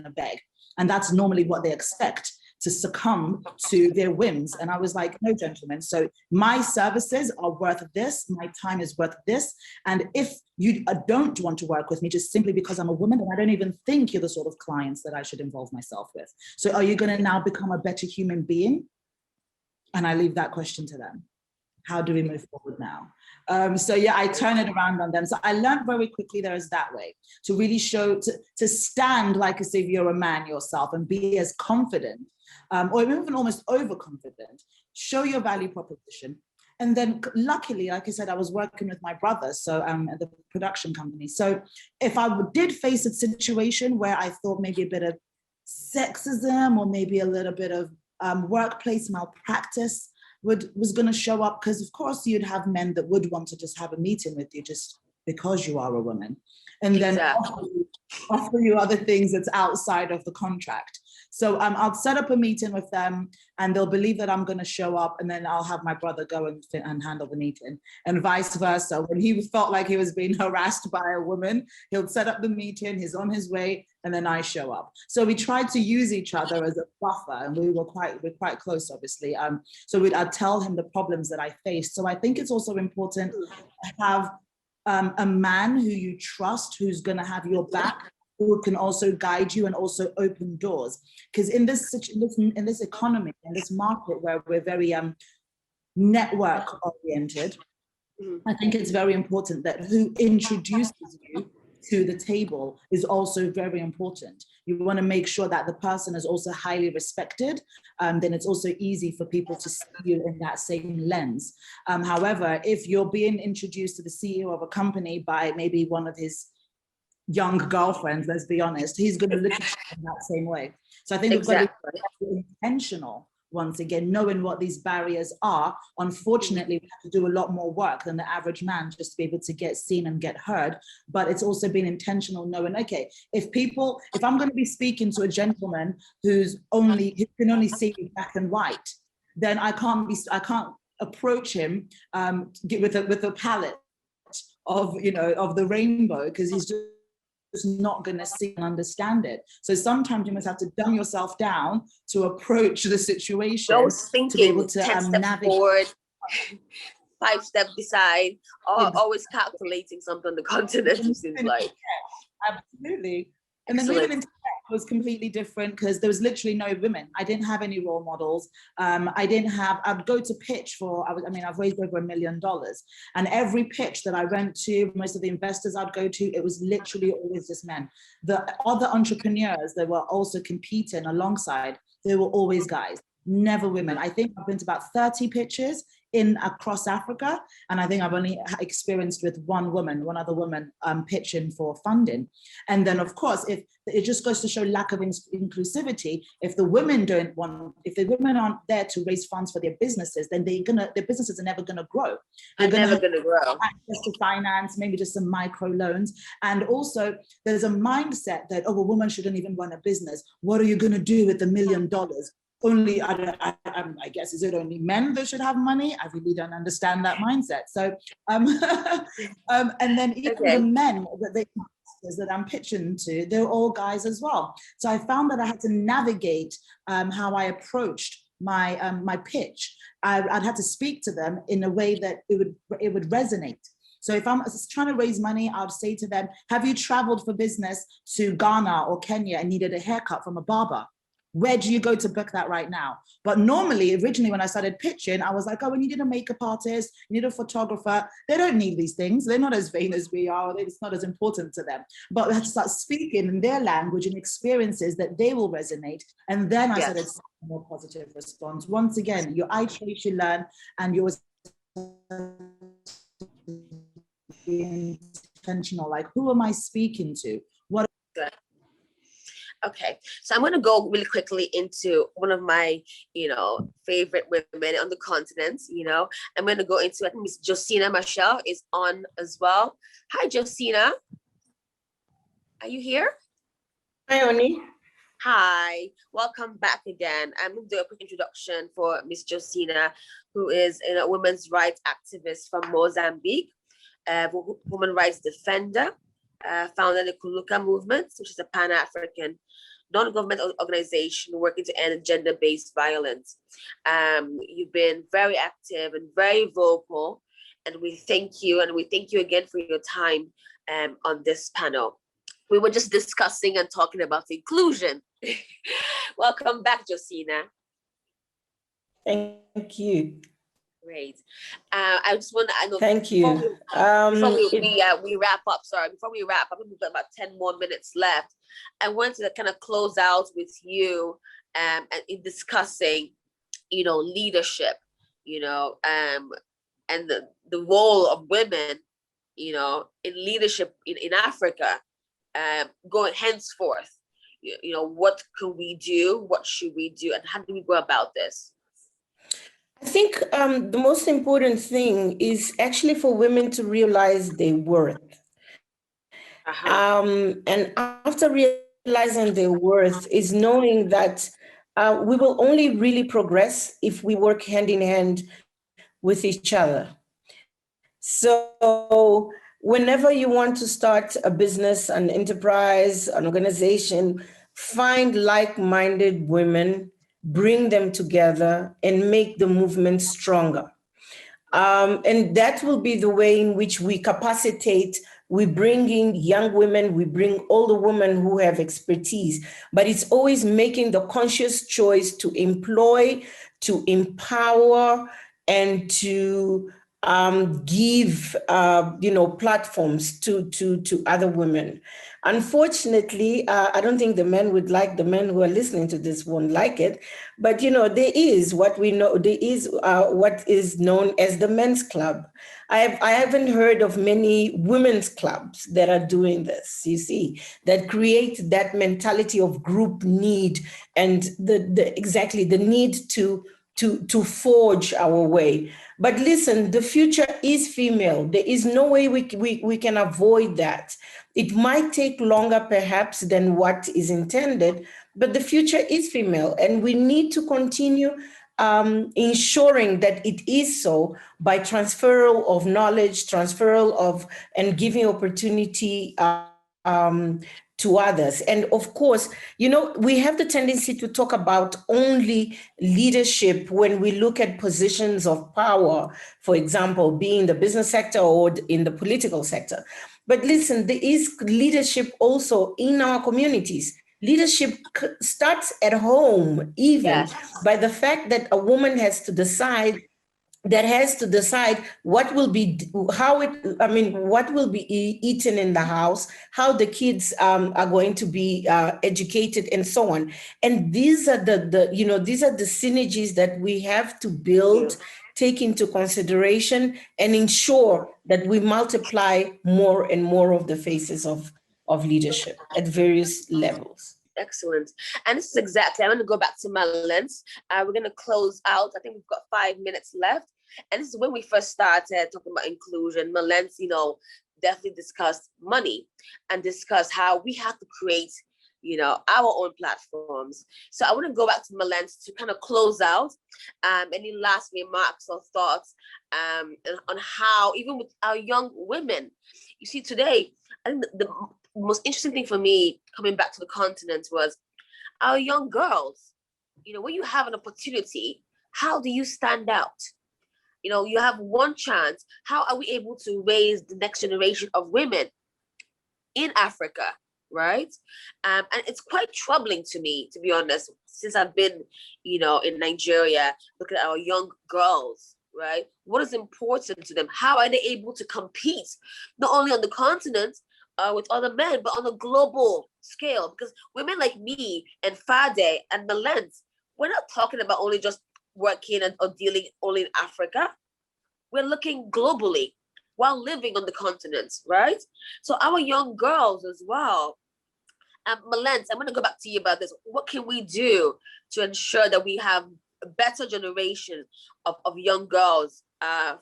to beg. And that's normally what they expect, to succumb to their whims. And I was like, no, gentlemen, so my services are worth this, my time is worth this. And if you don't want to work with me just simply because I'm a woman, then I don't even think you're the sort of clients that I should involve myself with. So are you going to now become a better human being? And I leave that question to them. How do we move forward now? So yeah, I turn it around on them. So I learned very quickly there is that way to really show, to stand like as if you're a man yourself and be as confident, or even almost overconfident, show your value proposition. And then luckily, like I said, I was working with my brother, so at the production company. So if I did face a situation where I thought maybe a bit of sexism or maybe a little bit of workplace malpractice was going to show up, because of course you'd have men that would want to just have a meeting with you just because you are a woman, and then offer you other things that's outside of the contract. So I'll set up a meeting with them and they'll believe that I'm going to show up, and then I'll have my brother go and handle the meeting, and vice versa. When he felt like he was being harassed by a woman, he'll set up the meeting, he's on his way, and then I show up. So we tried to use each other as a buffer, and we're quite close, obviously. So I'd tell him the problems that I faced. So I think it's also important to have a man who you trust, who's going to have your back, who can also guide you and also open doors. Because in this economy, in this market where we're very network oriented, I think it's very important that who introduces you to the table is also very important. You want to make sure that the person is also highly respected. Then it's also easy for people to see you in that same lens. However, if you're being introduced to the CEO of a company by maybe one of his young girlfriends, let's be honest, he's going to look at you in that same way. So I think we've got to be intentional. Once again, knowing what these barriers are. Unfortunately, we have to do a lot more work than the average man just to be able to get seen and get heard. But it's also been intentional, knowing, okay, if I'm going to be speaking to a gentleman who can only see black and white, then I can't approach him with a palette of the rainbow, because he's just not going to see and understand it. So sometimes you must have to dumb yourself down to approach the situation. I was thinking, to be able to 10 steps navigate forward, 5 steps beside, always calculating something on the continent, it seems like. Absolutely. And then moving into tech was completely different, because there was literally no women. I didn't have any role models. I'd go to pitch I've raised over $1 million. And every pitch that I went to, most of the investors I'd go to, it was literally always just men. The other entrepreneurs that were also competing alongside, they were always guys, never women. I think I've been to about 30 pitches across Africa, and I think I've only experienced with one other woman pitching for funding. And then of course, if it just goes to show lack of inclusivity, if the women aren't there to raise funds for their businesses, then their businesses are never going to grow. They're never going to grow. Access to finance, maybe just some micro loans. And also there's a mindset that, a woman shouldn't even run a business. What are you going to do with $1 million? only, I guess, is it only men that should have money? I really don't understand that mindset. So, and then even the men that I'm pitching to, they're all guys as well. So I found that I had to navigate how I approached my pitch. I'd had to speak to them in a way that it would resonate. So if I'm trying to raise money, I would say to them, have you traveled for business to Ghana or Kenya and needed a haircut from a barber? Where do you go to book that right now? But normally, originally when I started pitching, I was like, oh, we need a makeup artist, you need a photographer. They don't need these things. They're not as vain as we are. It's not as important to them. But I had to start speaking in their language and experiences that they will resonate. And then I started seeing a more positive response. Once again, your eye trace, you learn, and you're intentional. Like, who am I speaking to? What? Okay, so I'm going to go really quickly into one of my, favorite women on the continent. I'm going to go into, I think Miss Josina Michelle is on as well. Hi, Josina. Are you here? Hi, Oni. Hi, welcome back again. I'm going to do a quick introduction for Miss Josina, who is a women's rights activist from Mozambique, woman rights defender, founded the Kuluka movement, which is a Pan-African non-governmental organization working to end gender-based violence. You've been very active and very vocal, and we thank you, and we thank you again for your time on this panel. We were just discussing and talking about inclusion. Welcome back, Josina. Thank you. Great. I just want to, I know. Thank you. Before we wrap up, before we wrap up, we've got about 10 more minutes left. I wanted to kind of close out with you and in discussing, leadership, and the role of women, in leadership in Africa, going henceforth. What can we do? What should we do? And how do we go about this? I think the most important thing is actually for women to realize their worth. And after realizing their worth is knowing that we will only really progress if we work hand in hand with each other. So whenever you want to start a business, an enterprise, an organization, find like-minded women, bring them together and make the movement stronger. And that will be the way in which we capacitate. We bring in young women, we bring older women who have expertise, but it's always making the conscious choice to employ, to empower, and to give platforms to other women. Unfortunately, I don't think the men would like, the men who are listening to this won't like it, but there is what we know, there is what is known as the men's club. I haven't heard of many women's clubs that are doing this, you see, that create that mentality of group need and the need to forge our way. But listen, the future is female. There is no way we can avoid that. It might take longer perhaps than what is intended, but the future is female. And we need to continue ensuring that it is so by transferal of knowledge, and giving opportunity to others. And of course, we have the tendency to talk about only leadership when we look at positions of power, for example, being in the business sector or in the political sector. But listen, there is leadership also in our communities. Leadership starts at home, even by the fact that a woman has to decide what will be eaten in the house, how the kids are going to be educated, and so on. And these are these are the synergies that we have to build, take into consideration, and ensure that we multiply more and more of the faces of leadership at various levels. Excellent. And this is exactly, I'm going to go back to my lens. We're going to close out. I think we've got 5 minutes left. And this is when we first started talking about inclusion. Malens, definitely discussed money and discussed how we have to create, you know, our own platforms. So I want to go back to Malens to kind of close out. Any last remarks or thoughts on how, even with our young women, you see today, I think the most interesting thing for me coming back to the continent was our young girls. You know, when you have an opportunity, how do you stand out? You know, you have one chance. How are we able to raise the next generation of women in Africa, right? And it's quite troubling to me, to be honest, since I've been, you know, in Nigeria, looking at our young girls, right? What is important to them? How are they able to compete, not only on the continent with other men, but on a global scale? Because women like me and Fade and Malens, we're not talking about only just working or dealing only in Africa. We're looking globally while living on the continent, right? So our young girls as well. Malens, I'm going to go back to you about this. What can we do to ensure that we have a better generation of young girls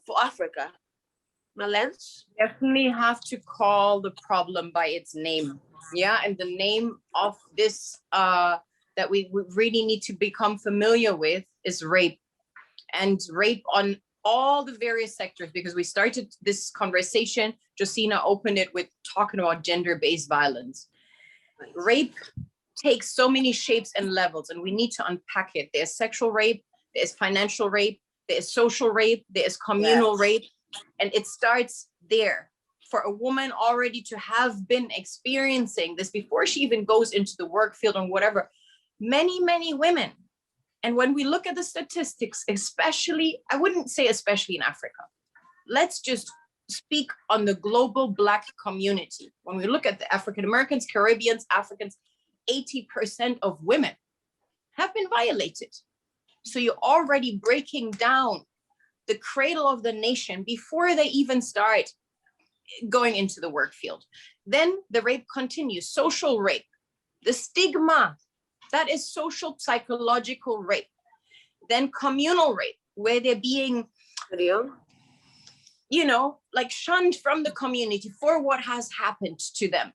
for Africa? Malens? Definitely have to call the problem by its name. Yeah, and the name of this that we really need to become familiar with is rape. And rape on all the various sectors, because we started this conversation, Josina opened it with talking about gender-based violence. Rape takes so many shapes and levels, and we need to unpack it. There's sexual rape, there's financial rape, there's social rape, there's communal rape, and it starts there. For a woman already to have been experiencing this before she even goes into the work field or whatever, many women. And when we look at the statistics, especially, I wouldn't say especially in Africa, let's just speak on the global Black community. When we look at the African Americans, Caribbeans, Africans, 80% of women have been violated. So you're already breaking down the cradle of the nation before they even start going into the work field. Then the rape continues, social rape, the stigma. That is social psychological rape. Then communal rape, where they're being, you know, like shunned from the community for what has happened to them.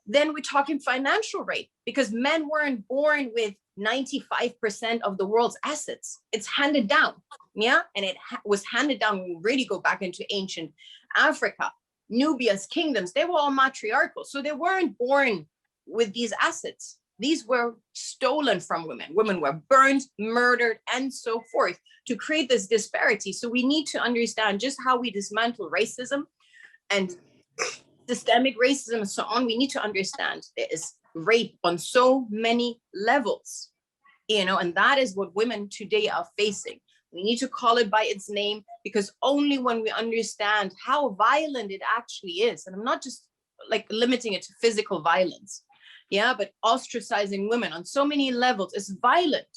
Then we're talking financial rape, because men weren't born with 95% of the world's assets. It's handed down, yeah? And it was handed down when we really go back into ancient Africa. Nubia's kingdoms, they were all matriarchal. So they weren't born with these assets. These were stolen from women. Women were burned, murdered, and so forth to create this disparity. So we need to understand just how we dismantle racism and systemic racism and so on. We need to understand there is rape on so many levels, you know, and that is what women today are facing. We need to call it by its name, because only when we understand how violent it actually is, and I'm not just like limiting it to physical violence, yeah, but ostracizing women on so many levels is violent.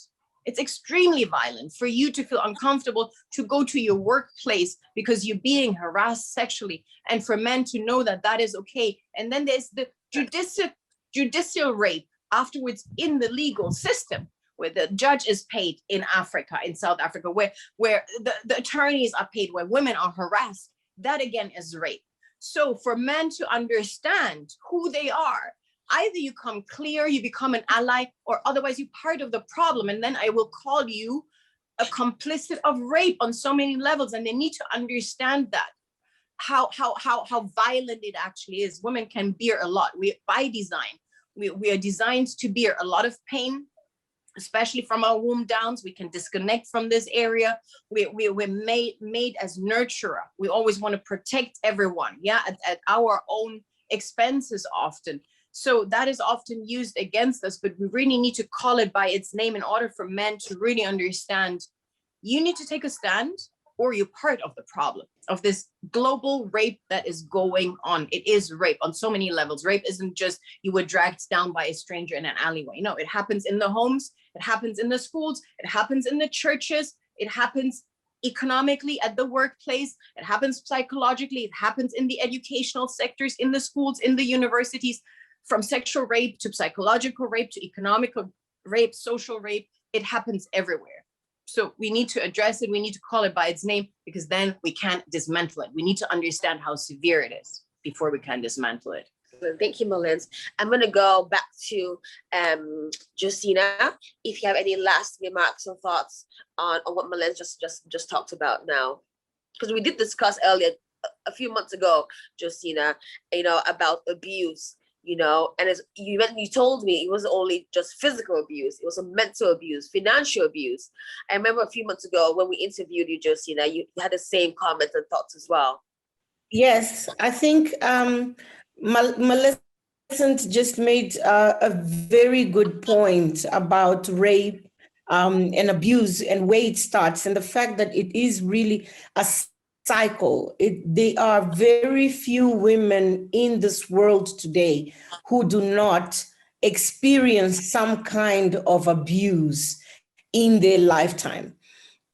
It's extremely violent for you to feel uncomfortable to go to your workplace because you're being harassed sexually, and for men to know that that is okay. And then there's the judicial rape afterwards in the legal system, where the judge is paid in Africa, in South Africa, where the attorneys are paid, where women are harassed. That again is rape. So for men to understand who they are, either you come clear, you become an ally, or otherwise you're part of the problem. And then I will call you a complicit of rape on so many levels. And they need to understand that, how violent it actually is. Women can bear a lot. By design, we are designed to bear a lot of pain, especially from our womb downs. We can disconnect from this area. We're made as nurturer. We always want to protect everyone, yeah, at our own expenses often. So that is often used against us, but we really need to call it by its name in order for men to really understand you need to take a stand, or you're part of the problem of this global rape that is going on. It is rape on so many levels. Rape isn't just you were dragged down by a stranger in an alleyway. No, it happens in the homes, it happens in the schools, it happens in the churches, it happens economically at the workplace, it happens psychologically, it happens in the educational sectors, in the schools, in the universities. From sexual rape to psychological rape to economical rape, social rape, it happens everywhere. So we need to address it. We need to call it by its name, because then we can't dismantle it. We need to understand how severe it is before we can dismantle it. Thank you, Malins. I'm going to go back to Josina. If you have any last remarks or thoughts on what Malins just talked about now, because we did discuss earlier a few months ago, Josina, about abuse. And as you told me, it wasn't only just physical abuse, it was a mental abuse, financial abuse. I remember a few months ago when we interviewed you, Josina, you had the same comments and thoughts as well. Yes, I think Melissa just made a very good point about rape and abuse and where it starts, and the fact that it is really a cycle. There are very few women in this world today who do not experience some kind of abuse in their lifetime.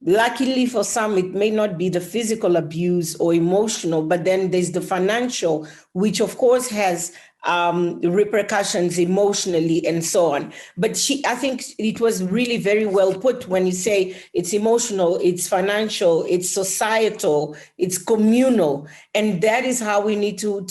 Luckily for some, it may not be the physical abuse or emotional, but then there's the financial, which of course has repercussions emotionally and so on. But I think it was really very well put when you say it's emotional, it's financial, it's societal, it's communal. And that is how we need to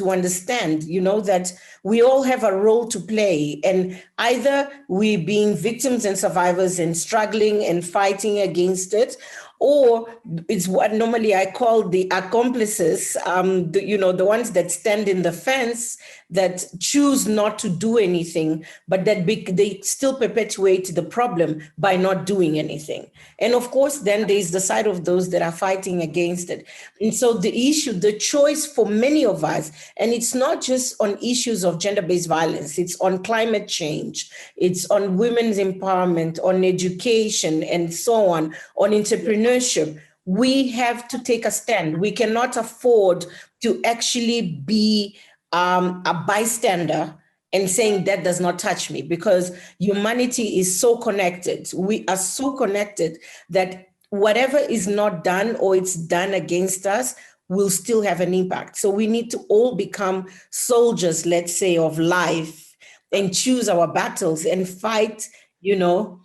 understand, that we all have a role to play. And either we being victims and survivors and struggling and fighting against it, or it's what normally I call the accomplices, the ones that stand in the fence, that choose not to do anything, but that they still perpetuate the problem by not doing anything. And of course, then there's the side of those that are fighting against it. And so the choice for many of us, and it's not just on issues of gender-based violence, it's on climate change, it's on women's empowerment, on education, and so on entrepreneurship. We have to take a stand. We cannot afford to actually be a bystander and saying that does not touch me, because humanity is so connected. We are so connected that whatever is not done or it's done against us will still have an impact. So we need to all become soldiers, let's say, of life, and choose our battles and fight, to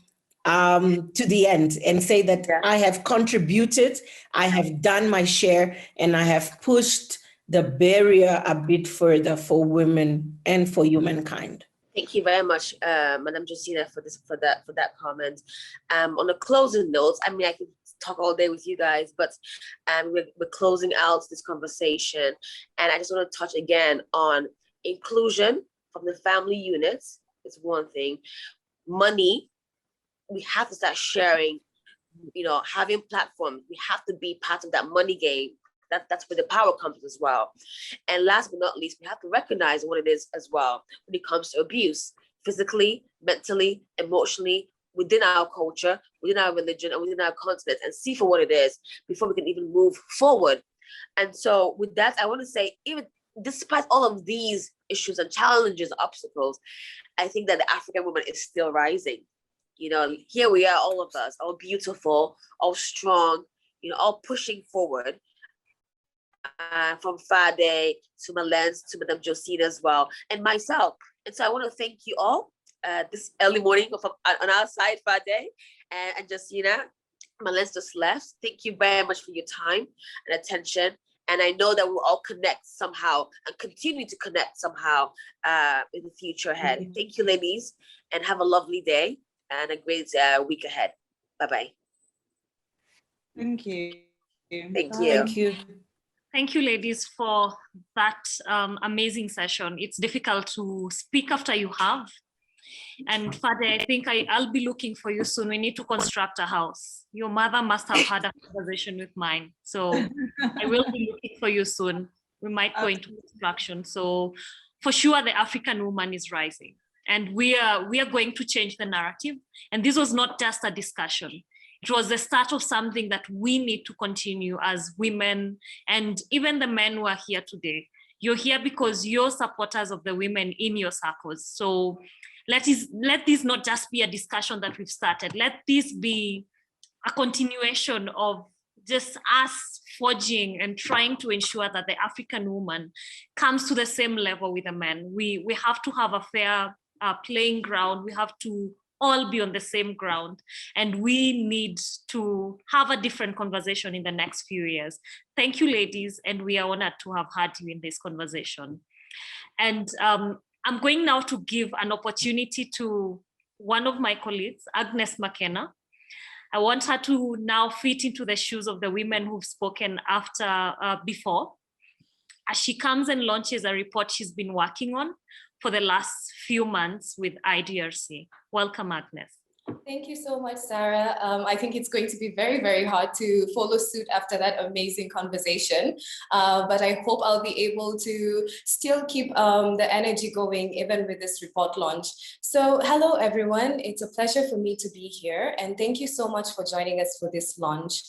the end, and say that I have contributed, I have done my share, and I have pushed the barrier a bit further for women and for humankind. Thank you very much, Madam Josina, for that comment. On a closing note, I could talk all day with you guys, but we're closing out this conversation, and I just want to touch again on inclusion from the family units. It's one thing. Money, we have to start sharing, having platforms. We have to be part of that money game. That's where the power comes as well. And last but not least, we have to recognize what it is as well when it comes to abuse, physically, mentally, emotionally, within our culture, within our religion, and within our continent, and see for what it is before we can even move forward. And so with that, I want to say, even despite all of these issues and challenges, obstacles, I think that the African woman is still rising. Here we are, all of us, all beautiful, all strong, all pushing forward. From Fade to Malens to Madame Josina as well, and myself. And so I want to thank you all this early morning on our side, Fade and Josina. Malens just left. Thank you very much for your time and attention. And I know that we'll all connect somehow and continue to connect somehow in the future ahead. Mm-hmm. Thank you, ladies, and have a lovely day and a great week ahead. Bye-bye. Thank you. Thank you. Thank you. Thank you, ladies, for that amazing session. It's difficult to speak after you have. And Fade, I think I'll be looking for you soon. We need to construct a house. Your mother must have had a conversation with mine. So I will be looking for you soon. We might go into construction. So for sure, the African woman is rising. And we are going to change the narrative. And this was not just a discussion. It was the start of something that we need to continue as women, and even the men who are here today. You're here because you're supporters of the women in your circles. So let this not just be a discussion that we've started. Let this be a continuation of just us forging and trying to ensure that the African woman comes to the same level with the men. We have to have a fair playing ground. We have to all be on the same ground, and we need to have a different conversation in the next few years. Thank you, ladies, and we are honored to have had you in this conversation. And I'm going now to give an opportunity to one of my colleagues, Agnes McKenna. I want her to now fit into the shoes of the women who've spoken before, as she comes and launches a report she's been working on for the last few months with IDRC. Welcome, Agnes. Thank you so much, Sarah. I think it's going to be very, very hard to follow suit after that amazing conversation. But I hope I'll be able to still keep the energy going even with this report launch. So hello, everyone. It's a pleasure for me to be here. And thank you so much for joining us for this launch.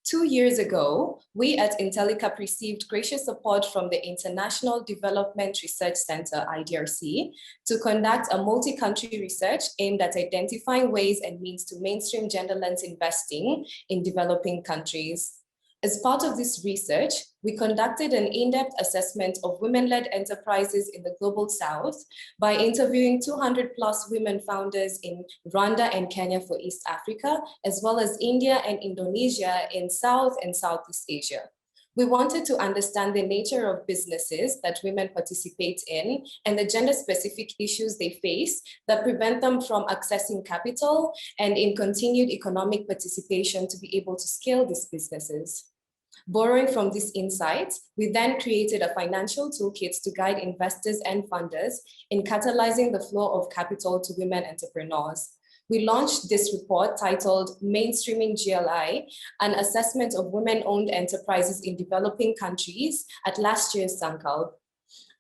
2 years ago, we at Intellicap received gracious support from the International Development Research Center, IDRC, to conduct a multi-country research aimed at identifying ways and means to mainstream gender lens investing in developing countries. As part of this research, we conducted an in-depth assessment of women-led enterprises in the Global South by interviewing 200+ women founders in Rwanda and Kenya for East Africa, as well as India and Indonesia in South and Southeast Asia. We wanted to understand the nature of businesses that women participate in and the gender-specific issues they face that prevent them from accessing capital and in continued economic participation to be able to scale these businesses. Borrowing from these insights, we then created a financial toolkit to guide investors and funders in catalyzing the flow of capital to women entrepreneurs. We launched this report titled Mainstreaming GLI, an assessment of women-owned enterprises in developing countries at last year's Sankalp.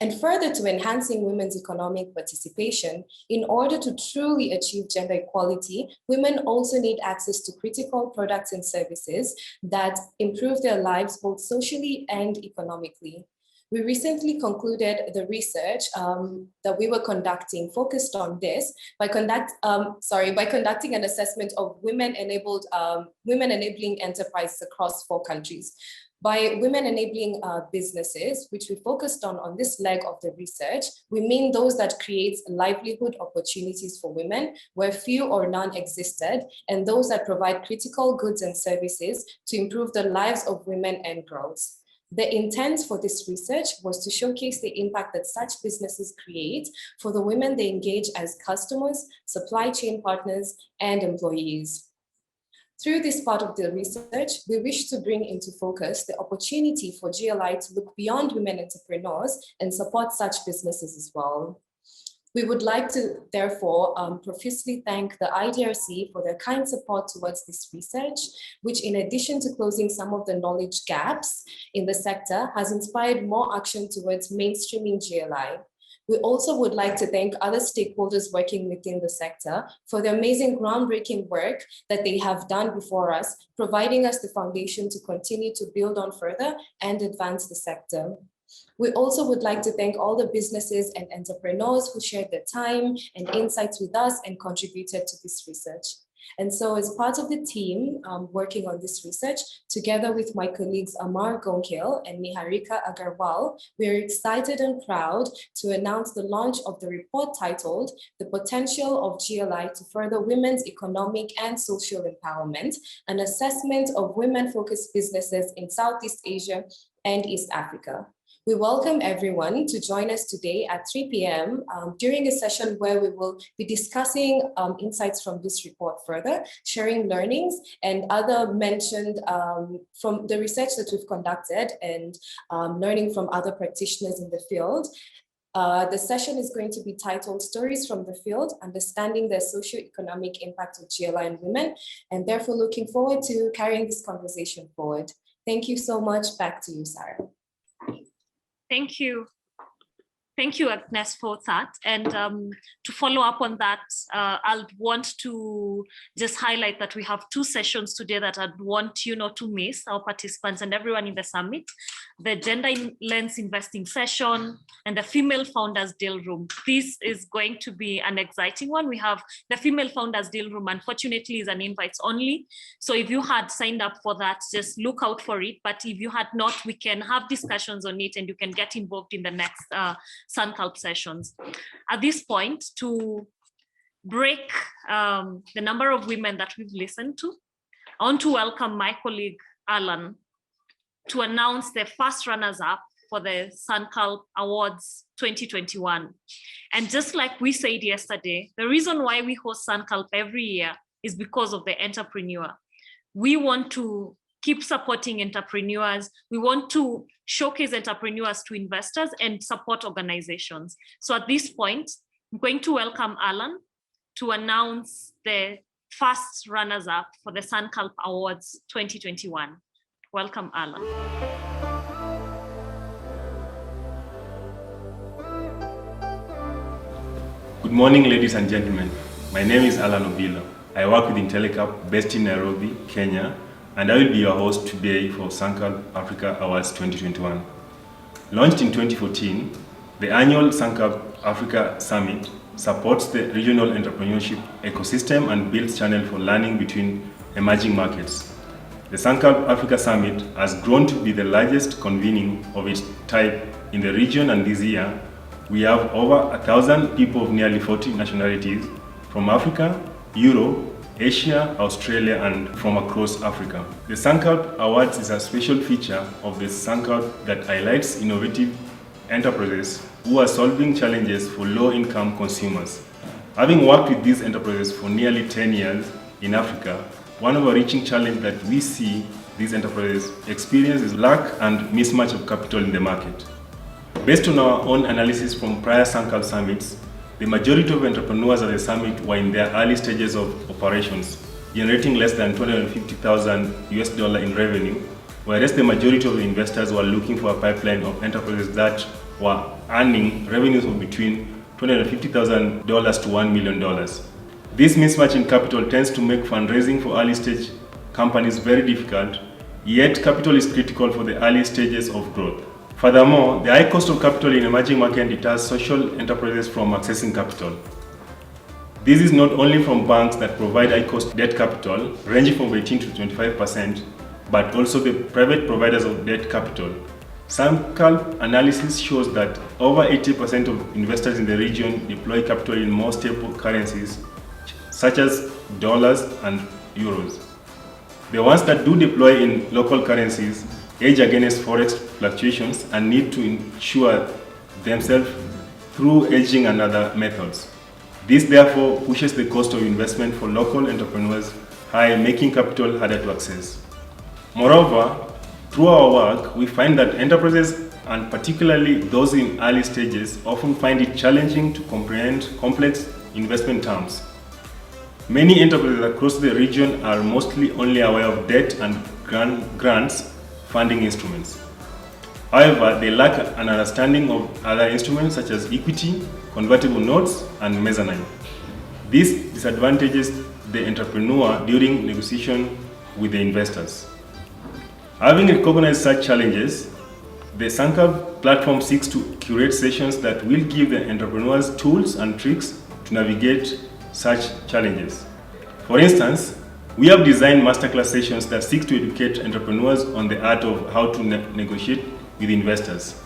And further to enhancing women's economic participation, in order to truly achieve gender equality, women also need access to critical products and services that improve their lives both socially and economically. We recently concluded the research that we were conducting focused on this by conducting an assessment of women enabling enterprises across 4 countries. By women enabling businesses, which we focused on this leg of the research, we mean those that create livelihood opportunities for women where few or none existed, and those that provide critical goods and services to improve the lives of women and girls. The intent for this research was to showcase the impact that such businesses create for the women they engage as customers, supply chain partners, and employees. Through this part of the research, we wish to bring into focus the opportunity for GLI to look beyond women entrepreneurs and support such businesses as well. We would like to, therefore, profusely thank the IDRC for their kind support towards this research, which in addition to closing some of the knowledge gaps in the sector, has inspired more action towards mainstreaming GLI. We also would like to thank other stakeholders working within the sector for the amazing groundbreaking work that they have done before us, providing us the foundation to continue to build on further and advance the sector. We also would like to thank all the businesses and entrepreneurs who shared their time and insights with us and contributed to this research. And so as part of the team working on this research, together with my colleagues Amar Gonkil and Niharika Agarwal, we are excited and proud to announce the launch of the report titled The Potential of GLI to Further Women's Economic and Social Empowerment, an assessment of women-focused businesses in Southeast Asia and East Africa. We welcome everyone to join us today at 3 p.m. During a session where we will be discussing insights from this report further, sharing learnings and other mentioned from the research that we've conducted and learning from other practitioners in the field. The session is going to be titled Stories from the Field, Understanding the Socioeconomic Impact of GLI on Women, and therefore looking forward to carrying this conversation forward. Thank you so much. Back to you, Sarah. Thank you. Thank you, Agnes, for that. And to follow up on that, I'll want to just highlight that we have 2 sessions today that I'd want you not to miss, our participants and everyone in the summit: the Gender Lens Investing session and the Female Founders Deal Room. This is going to be an exciting one. We have the Female Founders Deal Room, unfortunately, is an invites only. So if you had signed up for that, just look out for it. But if you had not, we can have discussions on it and you can get involved in the next Sankalp sessions. At this point, to break the number of women that we've listened to, I want to welcome my colleague Alan to announce the first runners-up for the Sunculp Awards 2021. And just like we said yesterday, the reason why we host Sunculp every year is because of the entrepreneur. We want to keep supporting entrepreneurs. We want to showcase entrepreneurs to investors and support organizations. So at this point, I'm going to welcome Alan to announce the first runners-up for the Sunculp Awards 2021. Welcome, Alan. Good morning, ladies and gentlemen. My name is Alan Obilo. I work with Intellicap based in Nairobi, Kenya, and I will be your host today for Sunculp Africa Awards 2021. Launched in 2014, the annual Sunculp Africa Summit supports the regional entrepreneurship ecosystem and builds channel for learning between emerging markets. The Sunculp Africa Summit has grown to be the largest convening of its type in the region, and this year we have over 1,000 people of nearly 40 nationalities from Africa, Europe, Asia, Australia, and from across Africa. The Sunculp Awards is a special feature of the Sunculp that highlights innovative enterprises who are solving challenges for low-income consumers. Having worked with these enterprises for nearly 10 years in Africa, one overreaching challenge that we see these enterprises experience is lack and mismatch of capital in the market. Based on our own analysis from prior Sunculp summits, the majority of entrepreneurs at the summit were in their early stages of operations, generating less than $250,000 in revenue, whereas the majority of the investors were looking for a pipeline of enterprises that were earning revenues of between $250,000 to $1 million. This mismatch in capital tends to make fundraising for early stage companies very difficult, yet capital is critical for the early stages of growth. Furthermore, the high cost of capital in emerging markets deters social enterprises from accessing capital. This is not only from banks that provide high cost debt capital, ranging from 18 to 25%, but also the private providers of debt capital. Sunculp analysis shows that over 80% of investors in the region deploy capital in more stable currencies, such as dollars and euros. The ones that do deploy in local currencies hedge against forex fluctuations and need to insure themselves through hedging and other methods. This therefore pushes the cost of investment for local entrepreneurs high, making capital harder to access. Moreover, through our work, we find that enterprises, and particularly those in early stages, often find it challenging to comprehend complex investment terms. Many enterprises across the region are mostly only aware of debt and grants funding instruments. However, they lack an understanding of other instruments such as equity, convertible notes, and mezzanine. This disadvantages the entrepreneur during negotiation with the investors. Having recognized such challenges, the Sunculp platform seeks to curate sessions that will give the entrepreneurs tools and tricks to navigate such challenges. For instance, we have designed masterclass sessions that seek to educate entrepreneurs on the art of how to negotiate with investors.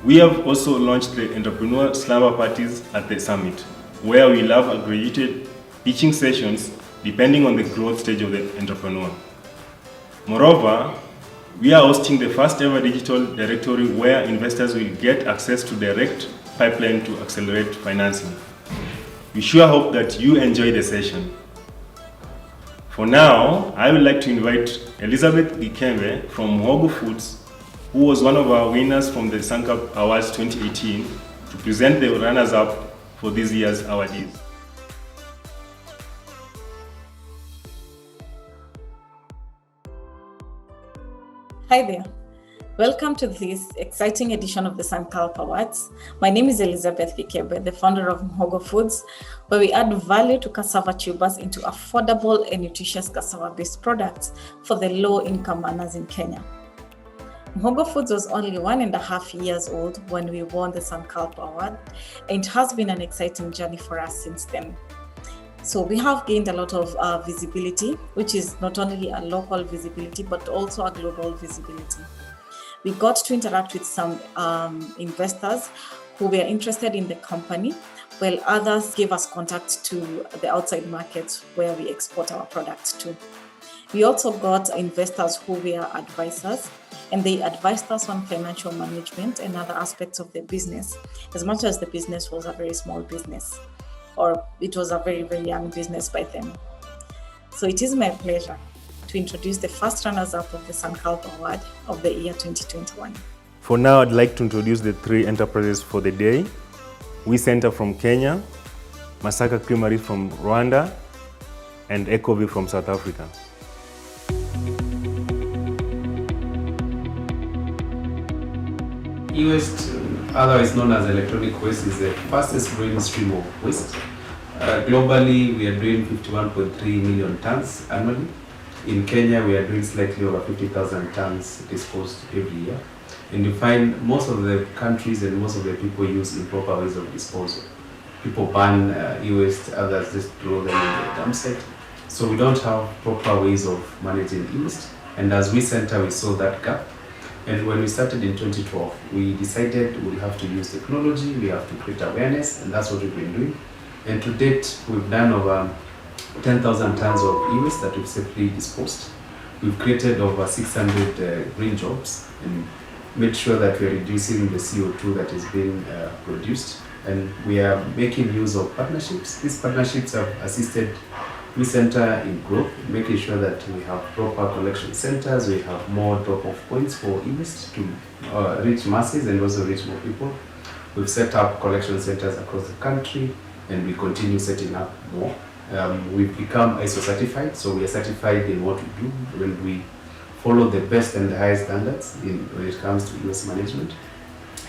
We have also launched the entrepreneur slumber parties at the summit, where we have aggregated pitching sessions depending on the growth stage of the entrepreneur. Moreover, we are hosting the first ever digital directory where investors will get access to direct pipeline to accelerate financing. We sure hope that you enjoy the session. For now, I would like to invite Elizabeth Gikembe from Muhogo Foods, who was one of our winners from the Sunculp Awards 2018, to present the runners-up for this year's awardees. Hi there. Welcome to this exciting edition of the Sunculp Awards. My name is Elizabeth Gikembe, the founder of Muhogo Foods, where we add value to cassava tubers into affordable and nutritious cassava-based products for the low-income earners in Kenya. Muhogo Foods was only 1.5 years old when we won the Sunculp Award, and it has been an exciting journey for us since then. So we have gained a lot of visibility, which is not only a local visibility, but also a global visibility. We got to interact with some investors who were interested in the company, while others gave us contact to the outside markets where we export our products to. We also got investors who were advisors, and they advised us on financial management and other aspects of the business, as much as the business was a very small business, or it was a very, very young business by then. So it is my pleasure to introduce the first runners-up of the Sankalp Award of the year 2021. For now, I'd like to introduce the three enterprises for the day. We Center from Kenya, Masaka Creamery from Rwanda, and Ecovi from South Africa. E-waste, otherwise known as electronic waste, is the fastest growing stream of waste. Globally, we are doing 51.3 million tons annually. In Kenya, we are doing slightly over 50,000 tons disposed every year. And you find most of the countries and most of the people use improper ways of disposal. People burn e-waste, others just throw them in the dump site. So we don't have proper ways of managing e-waste. And as we center, we saw that gap. And when we started in 2012, we decided we have to use technology, we have to create awareness, and that's what we've been doing. And to date, we've done over 10,000 tons of e-waste that we've safely disposed. We've created over 600 green jobs and made sure that we're reducing the CO2 that is being produced. And we are making use of partnerships. These partnerships have assisted We Center in growth, making sure that we have proper collection centers, we have more drop-off points for e-waste to reach masses and also reach more people. We've set up collection centers across the country and we continue setting up more. We've become ISO certified, so we are certified in what we do when we follow the best and the highest standards when it comes to e-waste management.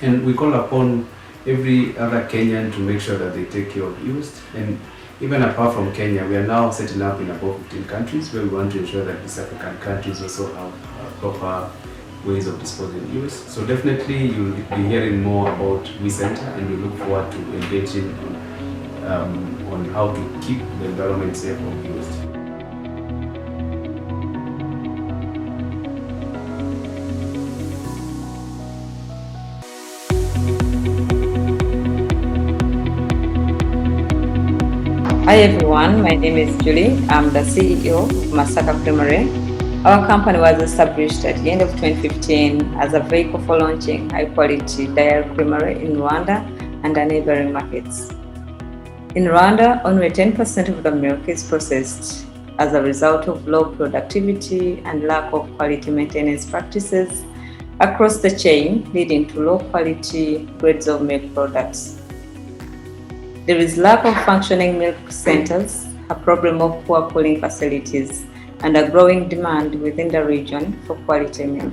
And we call upon every other Kenyan to make sure that they take care of e-waste. And even apart from Kenya, we are now setting up in above 15 countries where we want to ensure that these African countries also have proper ways of disposing e-waste. So definitely you'll be hearing more about We Center, and we look forward to engaging on how to keep the environment safe from e-waste. Hi everyone, my name is Julie. I'm the CEO of Masaka Creamery. Our company was established at the end of 2015 as a vehicle for launching high-quality dairy creamery in Rwanda and the neighboring markets. In Rwanda, only 10% of the milk is processed as a result of low productivity and lack of quality maintenance practices across the chain, leading to low-quality grades of milk products. There is lack of functioning milk centers, a problem of poor cooling facilities, and a growing demand within the region for quality milk.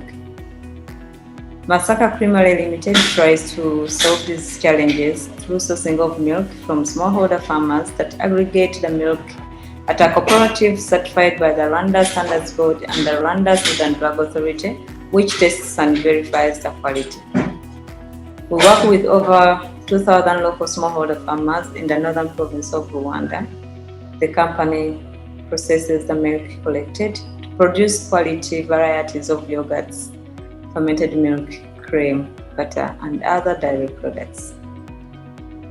Masaka Creamery Limited tries to solve these challenges through sourcing of milk from smallholder farmers that aggregate the milk at a cooperative certified by the Rwanda Standards Board and the Rwanda Food and Drug Authority, which tests and verifies the quality. We work with over 2,000 local smallholder farmers in the northern province of Rwanda. The company processes the milk collected to produce quality varieties of yogurts, fermented milk, cream, butter, and other dairy products.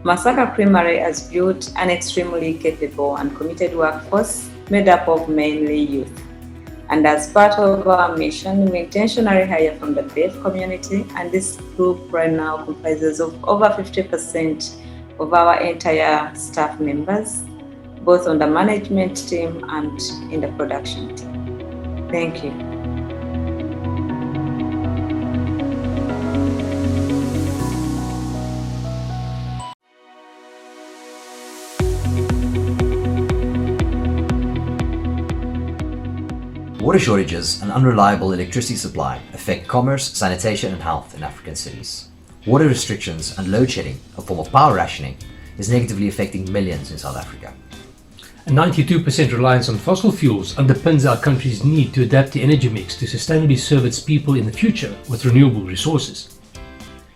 Masaka Creamery has built an extremely capable and committed workforce made up of mainly youth. And as part of our mission, we intentionally hire from the deaf community, and this group right now comprises of over 50% of our entire staff members, both on the management team and in the production team. Thank you. Water shortages and unreliable electricity supply affect commerce, sanitation and health in African cities. Water restrictions and load shedding, a form of power rationing, is negatively affecting millions in South Africa. A 92% reliance on fossil fuels underpins our country's need to adapt the energy mix to sustainably serve its people in the future with renewable resources.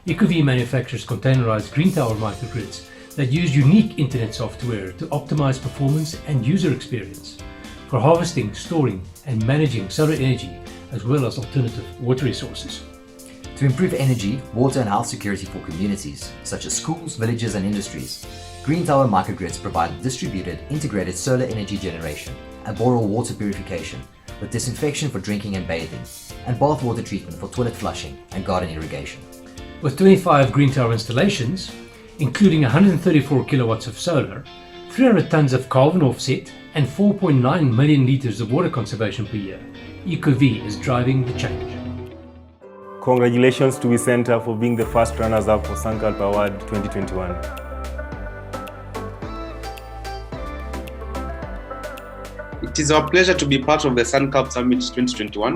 Ecovi manufactures containerized green tower microgrids that use unique internet software to optimize performance and user experience for harvesting, storing, and managing solar energy, as well as alternative water resources. To improve energy, water and health security for communities, such as schools, villages and industries, Green Tower microgrids provide distributed, integrated solar energy generation and boreal water purification with disinfection for drinking and bathing, and bath water treatment for toilet flushing and garden irrigation. With 25 green tower installations, including 134 kilowatts of solar, 300 tons of carbon offset, and 4.9 million liters of water conservation per year, EcoV is driving the change. Congratulations to Center for being the first runners-up for Sankalp Award 2021. It is our pleasure to be part of the Sankalp Summit 2021.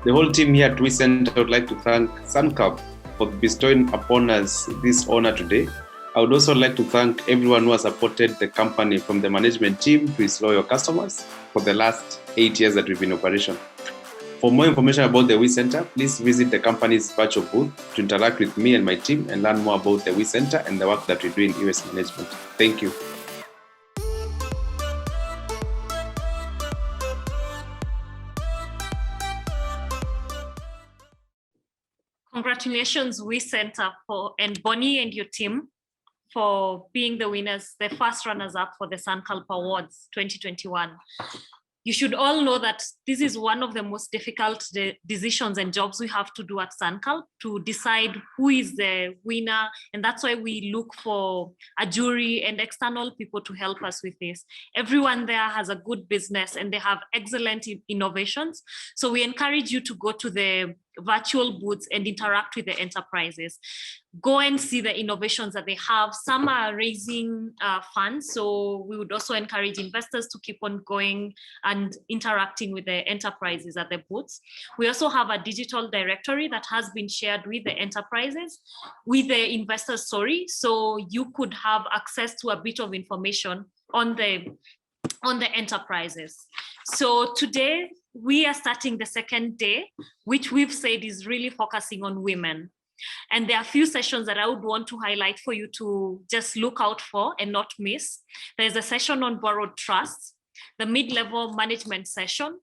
The whole team here at Center would like to thank Sankalp for bestowing upon us this honor today. I would also like to thank everyone who has supported the company, from the management team to its loyal customers, for the last 8 years that we've been in operation. For more information about the Center, please visit the company's virtual booth to interact with me and my team and learn more about the Center and the work that we do in US management. Thank you. Congratulations, Center and Bonnie and your team for being the winners, the first runners-up for the Sankalp Awards 2021. You should all know that this is one of the most difficult decisions and jobs we have to do at Sankalp, to decide who is the winner. And that's why we look for a jury and external people to help us with this. Everyone there has a good business and they have excellent innovations. So we encourage you to go to the virtual booths and interact with the enterprises. Go and see the innovations that they have. Some are raising funds, so we would also encourage investors to keep on going and interacting with the enterprises at the booths. We also have a digital directory that has been shared with the enterprises, with the investors, so you could have access to a bit of information on the enterprises. So today, we are starting the second day, which we've said is really focusing on women. And there are a few sessions that I would want to highlight for you to just look out for and not miss. There's a session on borrowed trusts, the mid-level management session,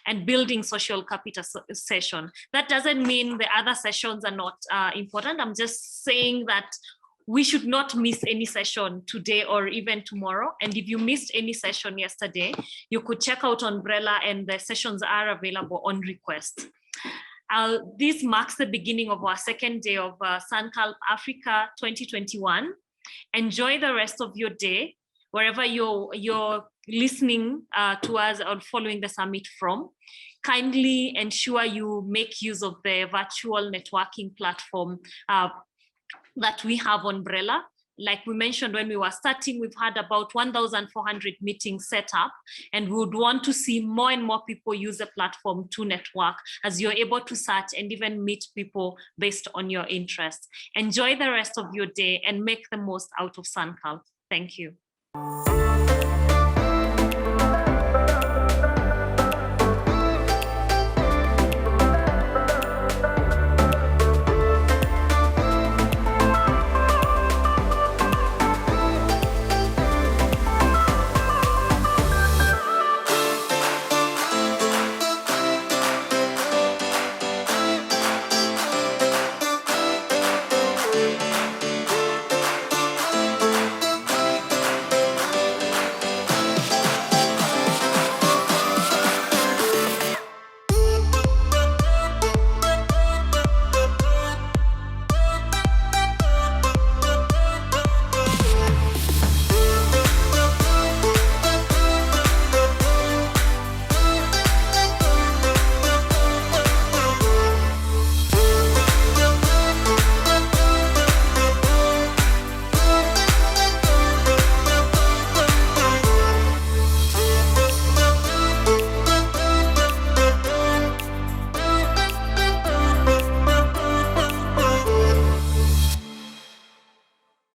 and building social capital session. That doesn't mean the other sessions are not important. I'm just saying that we should not miss any session today or even tomorrow. And if you missed any session yesterday, you could check out Umbrella, and the sessions are available on request. This marks the beginning of our second day of Sankalp Africa 2021. Enjoy the rest of your day, wherever you're listening to us or following the summit from. Kindly ensure you make use of the virtual networking platform that we have, Umbrella. Like we mentioned when we were starting, we've had about 1,400 meetings set up, and we would want to see more and more people use the platform to network, as you're able to search and even meet people based on your interests. Enjoy the rest of your day and make the most out of Sankalp. Thank you.